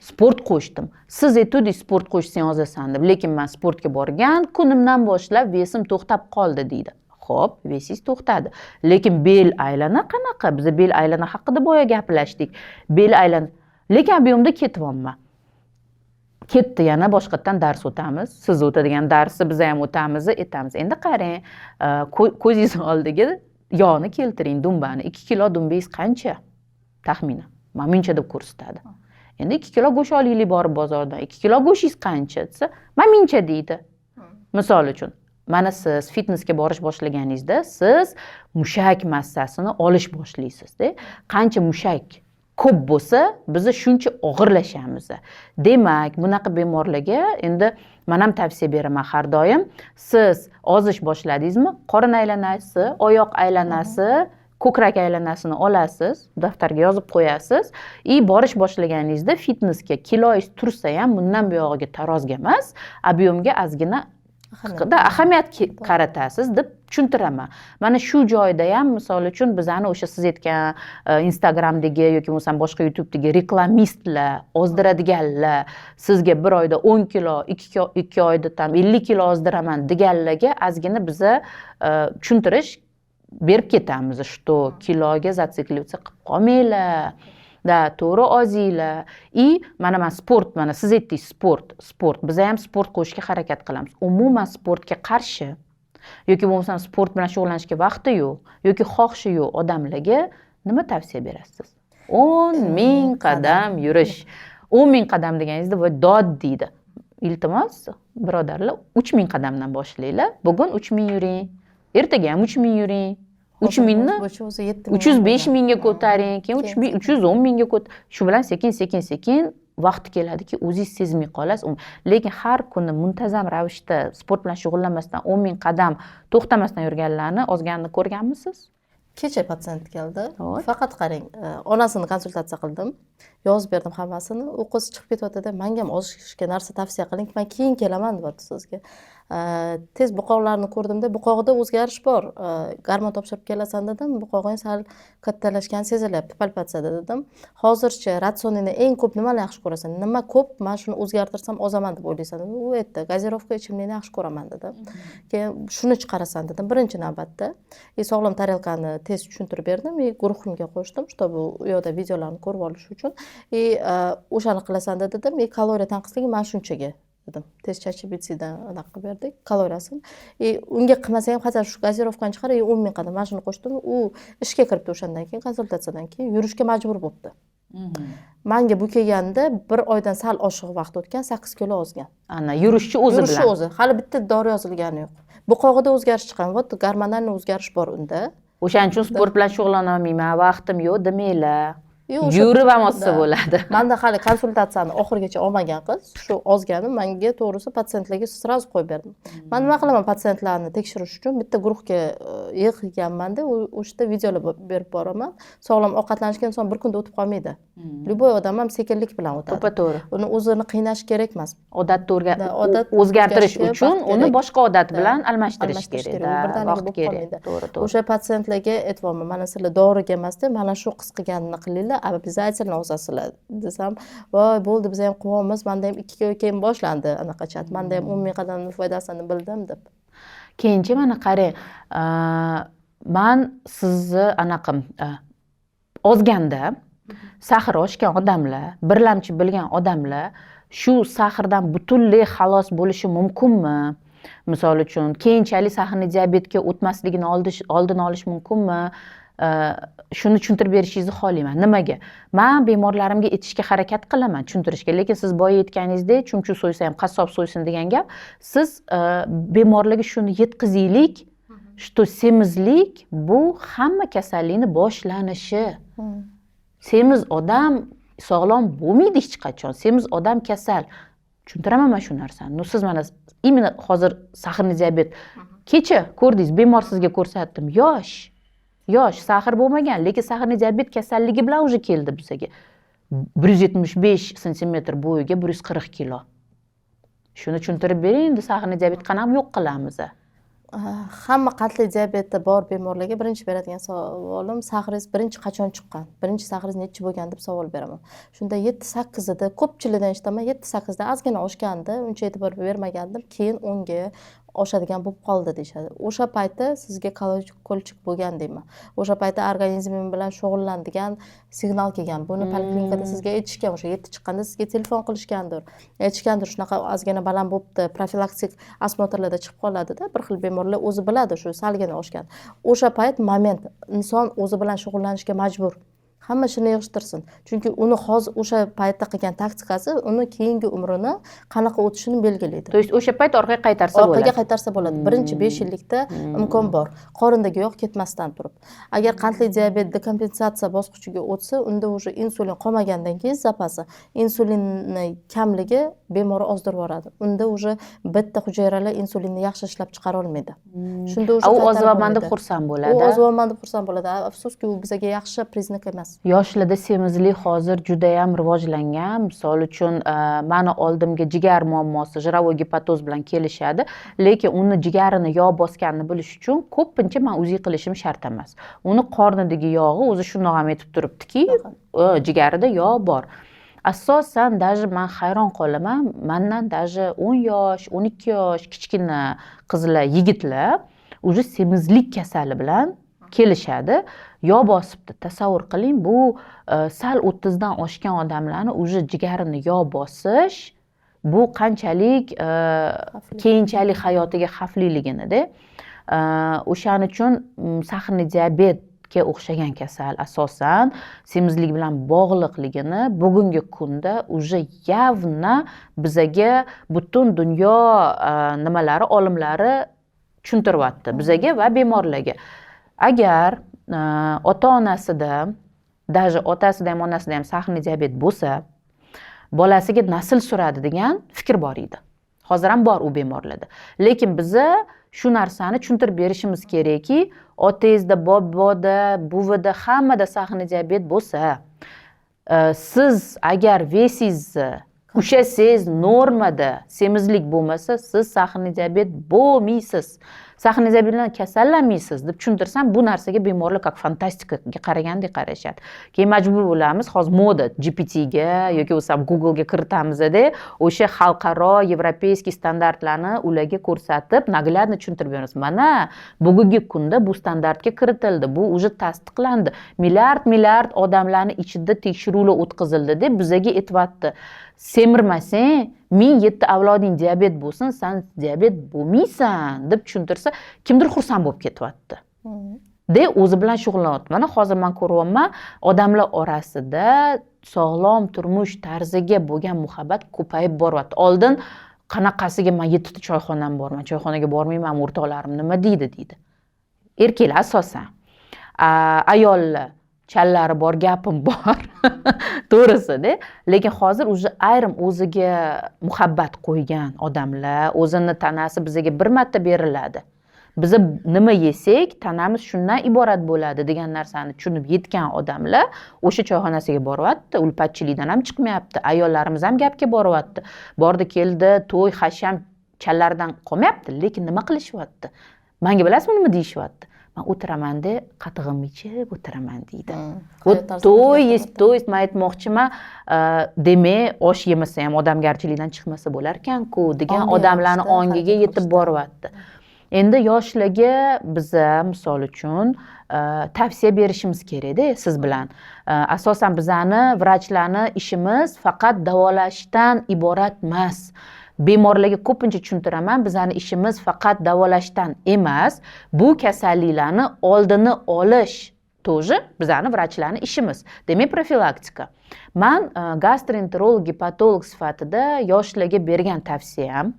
Sport qo'shdim. Siz aytdingiz sport qo'shsang ozasan deb, lekin men sportga borgan kunimdan boshlab vesim to'xtab qoldi deydi. Xo'p, vesingiz to'xtadi. Lekin bel aylana qanaqa? Biz bel aylana haqida boya gaplashdik. Bel aylana, lekin bu yerda ketyapman. Ketdi, yana boshqatdan dars o'tamiz. Siz o'tadigan darsni biz ham o'tamiz, aytamiz. Endi qarang, ko'zingiz oldiga yog'ni keltiring, dumbani. 2 kilo dumbangiz qancha? Taxminan. Men muncha deb ko'rsatadi. Endi 2 kilo go'sht olaylik borib bozordan. 2 kilo go'shtingiz qancha desa, men muncha deydi. Misol uchun, mana siz fitnesga borish boshlaganingizda siz mushak massasini olish boshlaysiz-da. Qancha mushak ko'p bo'lsa, biz shuncha og'irlashamiz. Demak, bunaqa bemorlarga endi men ham tavsiya beraman har doim. Siz ozish boshladingizmi? Qorin aylanasi, oyoq aylanasi, ko'krak aylanasini olasiz, daftarga yozib qo'yasiz. Borish boshlaganingizda fitnesga kiloingiz tursa ham bundan bu yog'iga tarozga emas, ob'yomga ozgina ahamiyat qaratasiz deb tushuntiraman. Mana shu joyda ham misol uchun bizani o'sha siz aytgan Instagramdagi yoki bo'lmasa boshqa YouTube'dagi reklamistlar, ozdiradiganlar, sizga bir oyda 10 kilo, 2 oyda tam 50 kilo ozdiraman deganlarga ozgina biza tushuntirish berib ketamiz, что kiloga zatsiklivаться qilib qolmanglar. Da, to'g'ri ozinglar. Mana sport, mana siz aytdingiz sport. Biz ham sport qo'shishga harakat qilamiz. Umuman sportga qarshi yoki bo'lmasa sport bilan shug'ullanishga vaqti yo'q yoki xohishi yo'q odamlarga nima tavsiya berasiz? 10,000 qadam yurish. 10,000 qadam deganingizda voy dod deydi. Iltimos, birodarlar, 3,000 qadamdan boshlanglar. Bugun 3,000 yuring. Ertaga ham 3,000 yuring. 3,000 ni 305 mingga ko'taring, keyin 310 mingga ko'taring. Shu bilan sekin vaqti keladiki, o'zingiz sezmay qolasiz. Lekin har kuni muntazam ravishda sport bilan shug'ullanmasdan 10,000 qadam to'xtamasdan yurganlarni ozganini ko'rganmisiz? Kecha patsient keldi. Faqat qarang, onasini konsultatsiya qildim. Yozib berdim hammasini. U qiz chiqib ketyapti-da, menga ham ozishga narsa tavsiya qiling, men keyin kelaman deyapti sizga. Tez buqoqlarni ko'rdimda, buqog'ida o'zgarish bor. Gormon topshirib kelasan dedim, buqog'ing sal kattalashgani sezilyapti, palpatsiyada dedim. Hozircha ratsioningni eng ko'p nimani yaxshi ko'rasan? Nima ko'p, men shuni o'zgartirsam ozaman deb o'ylaysan dedi. U aytdi, gazirovka ichimlikni yaxshi ko'raman dedi. Keyin shuni chiqarasan dedim birinchi navbatda. Sog'lom tarelkani tez tushuntirib berdim, guruhimga qo'shdim, чтобы u yoqda videolarni ko'rib olish uchun. O'shani qilasan dedim. Kaloriya tanqisligi men shunchaga dedim. Tez charchab bitsidan anaqa qilib berdik kaloriyasini. Unga qilmasa ham hozir shu gazirovkani chiqarib 10,000 qadam men shuni qo'shdim. U ishga kiribdi o'shandan keyin, konsultatsiyadan keyin yurishga majbur bo'libdi. Menga bu kelganda bir oydan sal oshiq vaqt o'tgan, 8 kilo ozgan. Ana yurishchi o'zi bilan. Yurishi o'zi. Hali bitta dori yozilgani yo'q. Buqog'ida o'zgarish chiqqan. Вот gormonal o'zgarish bor unda. O'shaning uchun sport bilan shug'ullanolmayman, vaqtim yo'q demanglar. Yurib ham olsa bo'ladi. Menda hali konsultatsiyani oxirigacha olmagan qiz, shu ozgani menga to'g'risi patsientlarga sразу qo'yib berdim. Men nima qilaman patsientlarni tekshirish uchun bitta guruhga yig'ganman-da, o'shda videolar berib boraman. Sog'lom ovqatlanishga inson bir kunda o'tib qolmaydi. Любой odam ham sekinlik bilan o'tadi. To'g'ri. Uni o'zini qiynash kerak emas. Odatni o'zgartirish uchun uni boshqa odat bilan almashtirish kerak. Vaqt kerak. To'g'ri. O'sha patsientlarga aytibman, mana sizlar doriga emasda, mana shu qis qilganini qilinglar, обязательно o'sasizlar desam, voy bo'ldi, biz ham quvonamiz, menda ham 2 kun keyin boshlandi anaqa chat. Menda ham 10,000 qadamning foydasini bildim deb. Keyinchi mana qarang, men sizni anaqim ozganda sahr oshgan odamlar, birlamchi bilgan odamlar shu sahrdan butunlay xalos bo'lishi mumkinmi? Misol uchun, keyinchalik sahrni diabetga o'tmasligini oldini olish mumkinmi? Shuni tushuntirib berishingizni xohlayman. Nimaga? Men bemorlarimga aytishga harakat qilaman, tushuntirishga, lekin siz boya aytganingizdek, chumchuq so'ysa ham qassob so'ysin degan gap, siz bemorlarga shuni yetkazaylik, что semizlik bu hamma kasallikning boshlanishi. Semiz odam sog'lom bo'lmaydi hech qachon. Semiz odam kasal. Tushuntiraman men shu narsani. Nu siz mana именно hozir sahrni diabet kecha ko'rdingiz, bemor sizga ko'rsatdim, yosh, sahr bo'lmagan, lekin sahrni diabet kasalligi bilan уже keldi bizga. 175 sm bo'yiga 140 kilo. Shuni tushuntirib bering, endi sahrni diabet qanam yo'q qilamiz. Hamma qandli diabeti bor bemorlarga birinchi beradigan savolim sahringiz birinchi qachon chiqqan, birinchi sahringiz nechi bo'lgan deb savol beraman. Shunda 7-8ida ko'pchiligidan eshitaman, 7-8da ozgina oshgandi, uncha e'tibor bermagandim, keyin 10ga oshadigan bo'lib qoldi deyishadi. O'sha payti sizga kolchik bo'lgan deyman. O'sha payti organizming bilan shug'ullanadigan signal kelgan. Buni poliklinikada sizga aytishgan, o'sha 7 chiqqanda sizga telefon qilishgandir. Aytishgandir, shunaqa ozgina baland bo'libdi, profilaktik osmotrlarda chiqib qoladida, bir xil bemorlar o'zi biladi shu salgina oshgan. O'sha payt moment inson o'zi bilan shug'ullanishga majbur. Hamma ishini yig'ishtirsin. Chunki uni hozir o'sha paytda qilgan taktikasi uni keyingi umrini qanaqa o'tishini belgilaydi. То есть o'sha payt orqaga qaytarsa bo'ladi. Orqaga qaytarsa bo'ladi. Birinchi 5 yillikda imkon bor. Qorindagi yog' ketmasdan turib. Agar qandli diabet dekompensatsiya bosqichiga o'tsa, unda o'sha insulin qolmagandan keyin zapasi, insulinni kamligi bemorni ozdirib yuboradi. Unda o'sha bitta hujayralar insulinni yaxshi ishlab chiqara olmaydi. Shunda o'sha u ozibaman deb xursand bo'ladi. U ozibaman deb xursand bo'ladi. Afsuski, u bizga yaxshi priznak emas. Yoshlarda semizlik hozir juda ham rivojlangan. Misol uchun, mani oldimga jigar muammosi, jirovoy gepatoz bilan kelishadi, lekin uni jigarini yog' bosganini bilish uchun ko'pincha men uzi qilishim shart emas. Uni qornidagi yog'i o'zi shundoq ham aytib turibdiki, jigarida yog' bor. Asosan даже men hayron qolaman, mendan даже 10 yosh, 12 yosh kichkina qizlar, yigitlar уже semizlik kasali bilan kelishadi. Yog' bosibdi. Tasavvur qiling, bu sal 30 dan oshgan odamlarni уже jigarini yog' bosish bu qanchalik keyinchalik hayotiga xavfliligini-da. O'shaning uchun sahrni diabetga o'xshagan kasal asosan semizlik bilan bog'liqligini bugungi kunda уже явно bizaga butun dunyo nimalari, olimlari tushuntiryapti bizaga va bemorlarga. Agar ota-onasida, даже otasida ham onasida ham sahrni diabet bo'lsa, bolasiga nasl suradi degan fikr bor edi. Hozir ham bor u bemorlarda. Lekin biza shu narsani tushuntirib berishimiz kerakki, otangizda, boboda, buvida hammada sahrni diabet bo'lsa, siz agar vesingizni ushlasangiz normada, semizlik bo'lmasa, siz sahrni diabet bo'lmaysiz. Sahrni diabet bilan kasallanmaysiz deb tushuntirsam, bu narsaga bemorlar как fantastikaga qaragandek qarashadi. Keyin majbur bo'lamiz, hozir moda GPT-ga yoki bo'lsa Google-ga kiritamiz-da, o'sha xalqaro, yevropeyskiy standartlarni ularga ko'rsatib, naglядно tushuntirib beramiz. Mana bugungi kunda bu standartga kiritildi, bu уже tasdiqlandi. Milliard odamlarning ichida tekshiruvlar o'tkazildi deb bizaga aytibdi. Semirmasang, 1007 avloding diabet bo'lsin, sen diabet bo'lmaysan deb tushuntirsa, kimdir xursand bo'lib ketyapti. De o'zi bilan shug'ullanyapti. Mana hozir men ko'ryapman, odamlar orasida sog'lom turmush tarziga bo'lgan muhabbat ko'payib boryapti. Oldin qanaqasiga men 7 ta choyxonam bor, men choyxonaga bormayman, o'rtoqlarim nima deydi. Erkaklar asosan. Ayollar challari bor, gapim bor. To'g'risi-da. Lekin hozir уже ayrim o'ziga muhabbat qo'ygan odamlar, o'zini tanasi bizaga bir marta beriladi. Biz nima yesak, tanamiz shundan iborat bo'ladi degan narsani tushunib yetgan odamlar o'sha choyxonasiga boryapti, ulpatchilikdan ham chiqmayapti, ayollarimiz ham gapga boryapti. Bordi keldi, to'y, hasham challardan qolmayapti, lekin nima qilishyapti? Menga bilasizmi nima deyishyapti? Men o'tiramanda qatig'imni ichib o'tiraman deydi. To'y men aytmoqchiman, demak, osh yemasa ham odamgarchilikdan chiqmasa bo'lar ekan-ku degan odamlarning ongiga yetib boryapti. Endi yoshlarga biza misol uchun tavsiya berishimiz kerak-da siz bilan. Asosan bizani vrachlarni ishimiz faqat davolashdan iborat emas. Bemorlarga ko'pincha tushuntiraman, bizani ishimiz faqat davolashdan emas, bu kasalliklarni oldini olish тоже bizani vrachlarni ishimiz. Demak, profilaktika. Men gastroenterolog, gepatolog sifatida yoshlarga bergan tavsiyam,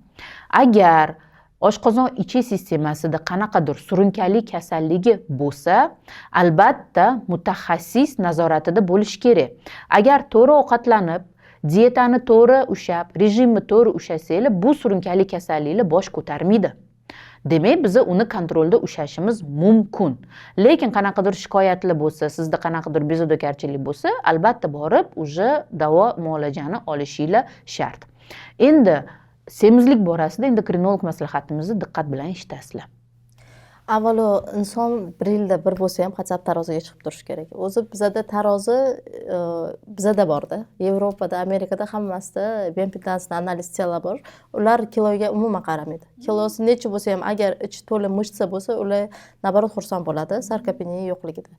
agar oshqozon ichi sistemasida qanaqadir surunkali kasalligi bo'lsa, albatta mutaxassis nazoratida bo'lish kerak. Agar to'g'ri ovqatlanib, dietani to'g'ri ushlab, rejimni to'g'ri ushlashsanglar, bu surunkali kasalliklar bosh ko'tarmaydi. Demak, biz uni kontrolda ushlashimiz mumkin. Lekin qanaqadir shikoyatlar bo'lsa, sizda qanaqadir bezodokarchilik bo'lsa, albatta borib, уже davo muolajani olishinglar shart. Endi semizlik borasida endokrinolog maslahatimizni diqqat bilan eshitasizlar. Avvalo inson bir yilda bir bo'lsa ham qasab taroziga chiqib turishi kerak. O'zi bizada tarozi bizada borda. Yevropada, Amerikada hammasida bioimpedance analiz tela bor. Ular kiloga umuman qaramaydi. Kilosi necha bo'lsa ham agar ichi to'la mышца bo'lsa, ular nabarot xursand bo'ladi sarkopeniya yo'qligida.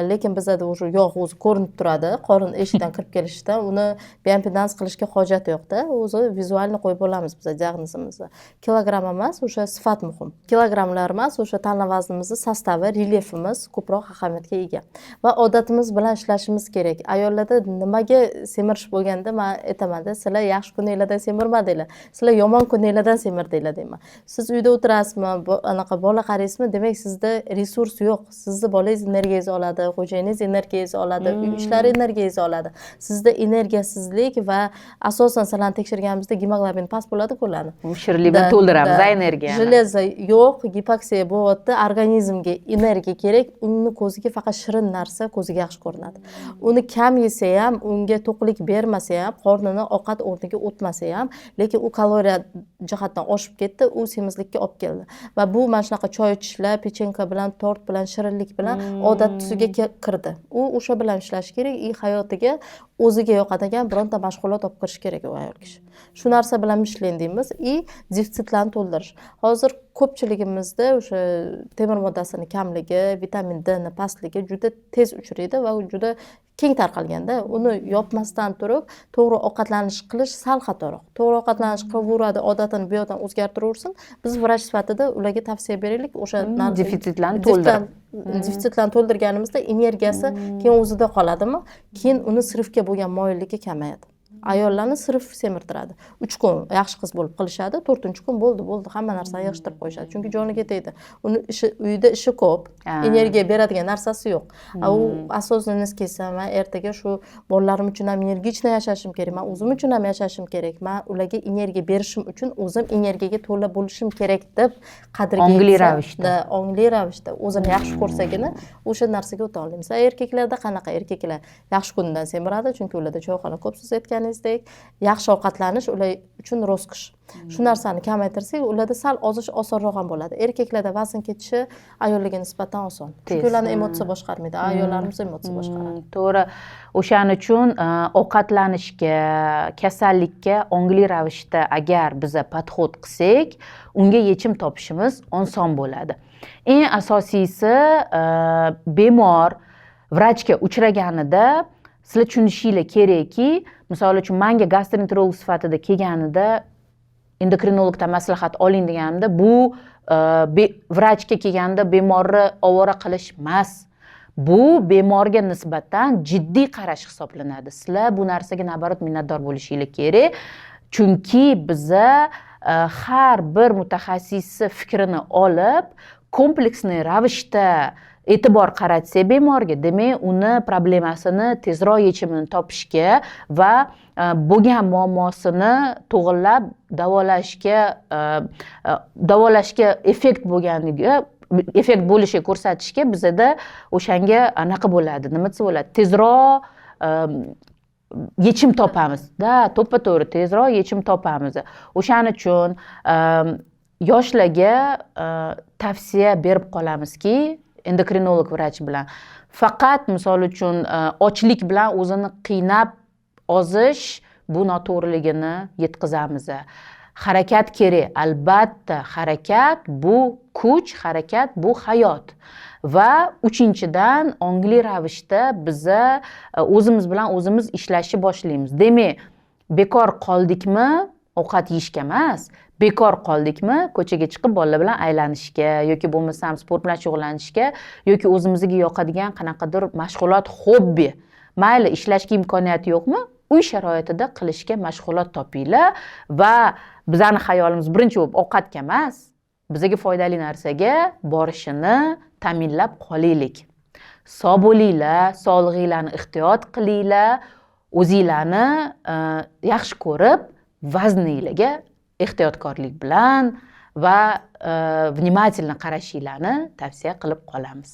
Lekin bizada o'sha yog' o'zi ko'rinib turadi, qorin eshikdan kirib kelishidan uni bioimpedance qilishga hojat yo'q-da. O'zi vizualni qo'yib bo'lamiz biz diagnozimizni. Kilogramm emas, o'sha sifat muhim. Kilogramlar emas, o'sha tana vaznimizni sostavi, relyefimiz ko'proq ahamiyatga ega. Va odatimiz bilan ishlashimiz kerak. Ayollarda nimaga semirish bo'lganda men aytaman-da, sizlar yaxshi kuninglardan semirmadinglar. Sizlar yomon kuninglardan semirdinglar deyman. Siz uyda o'tirasizmi, anaqa bola qaraysizmi, demak sizda resurs yo'q. Sizni bolangiz energiyangizni oladi, xo'jayiningiz energiyangizni oladi, uy ishlari energiyangizni oladi. Sizda energiyasizlik va asosan sizlarni tekshirganimizda gemoglobin past bo'ladi-ku ularni. Shirlik bilan to'ldiramiz energiyani. Железо yo'q, gipoksiya bo'lyapti, organizmga energiya kerak. Uni ko'ziga faqat shirin narsa ko'ziga yaxshi ko'rinadi. Uni kam yesa ham, unga to'qlik bermasa ham, qornini ovqat o'rniga o'tmasa ham, lekin u kaloriya jihatdan oshib ketdi, u semizlikka olib keldi. Va bu mana shunaqa choy ichishlar, pechenka bilan, tort bilan, shirinlik bilan odat tusiga kirdi. U o'sha bilan ishlash kerak, hayotiga o'ziga yoqadigan bironta mashg'ulot olib kirish kerak u ayol kishi. Shu narsa bilan ishlang deymiz, defitsitlarni to'ldirish. Hozir ko'pchiligimizda o'sha temir moddasini kamligi, vitamin D ni pastligi juda tez uchraydi va juda keng tarqalganda uni yopmasdan turib to'g'ri ovqatlanish qilish sal xatoroq. To'g'ri ovqatlanish qilaveradi, odatini bu yoqdan o'zgartiraversin. Biz vrach sifatida ularga tavsiya beraylik, o'sha defitsitlarni to'ldirib. Defitsitlarni to'ldirganimizda energiyasi keyin o'zida qoladimi? Keyin uni sirfga bo'lgan moyilligi kamayadi. Ayollarni sirf semirtiradi. 3 kun yaxshi qiz bo'lib qilishadi, 4-kun bo'ldi, hamma narsani yig'ishtirib qo'yishadi. Chunki joniga tegdi. Uni uyda ishi ko'p, energiya beradigan narsasi yo'q. U asosiysi kelsa, men ertaga shu bolalarim uchun ham energichna yashashim kerak, men o'zim uchun ham yashashim kerak, men ularga energiya berishim uchun o'zim energiyaga to'la bo'lishim kerak deb qadriga ongli ravishda o'zini yaxshi ko'rsagina o'sha narsaga o'ta olamiz. Erkaklarda qanaqa? Erkaklar yaxshi kundan semiradi, chunki ularda choyxona ko'p, siz aytganingizdek, yaxshi ovqatlanish ular uchun ro'zqish. Shu narsani kamaytirsak, ularda sal ozish osonroq ham bo'ladi. Erkaklarda vazn ketishi ayollarga nisbatan oson. Chunki ularni emotsiya boshqarmaydi, ayollarimiz emotsiya boshqaradi. To'g'ri. O'shaning uchun ovqatlanishga, kasallikka ongli ravishda agar biz podxod qilsak, unga yechim topishimiz oson bo'ladi. Eng asosiysi bemor vrachga uchraganida sizlar tushunishinglar kerakki, misol uchun menga gastroenterolog sifatida kelganida endokrinologdan maslahat oling deganimda, bu vrachga kelganda bemorni ovora qilish emas. Bu bemorga nisbatan jiddiy qarash hisoblanadi. Sizlar bu narsaga nabarot minnatdor bo'lishinglar kerak. Chunki biza har bir mutaxassisni fikrini olib, kompleksniy ravishda e'tibor qaratsa bemorga, demak uni problemasini tezroq yechimini topishga va bo'lgan muammosini to'g'irlab davolashga effekt bo'lishiga ko'rsatishga bizada o'shanga anaqa bo'ladi, nima desa bo'ladi, tezroq yechim topamiz. To'ppa-to'g'ri tezroq yechim topamiz. O'shaning uchun yoshlarga tavsiya berib qolamizki, endokrinolog vrach bilan faqat misol uchun ochlik bilan o'zini qiynab ozish bu noto'g'riligini yetkazamiz. Harakat kerak, albatta harakat bu kuch, harakat bu hayot. Va uchinchidan ongli ravishda biza o'zimiz bilan o'zimiz ishlashni boshlaymiz. Demak, bekor qoldikmi ovqat yeyishga emas, bekor qoldikmi ko'chaga chiqib bolalar bilan aylanishga yoki bo'lmasam sport bilan shug'ullanishga yoki o'zimizga yoqadigan qanaqadir mashg'ulot, hobbi. Mayli ishlashga imkoniyati yo'qmi? Uy sharoitida qilishga mashg'ulot topinglar va bizning xayolimiz birinchi bo'lib ovqatga emas, bizga foydali narsaga borishini ta'minlab qolaylik. Sog' bo'linglar, sog'lig'inglarni ehtiyot qilinglar, o'zinglarni yaxshi ko'rib, vazninglarga ehtiyotkorlik bilan va vнимательно qarashinglarni tavsiya qilib qolamiz.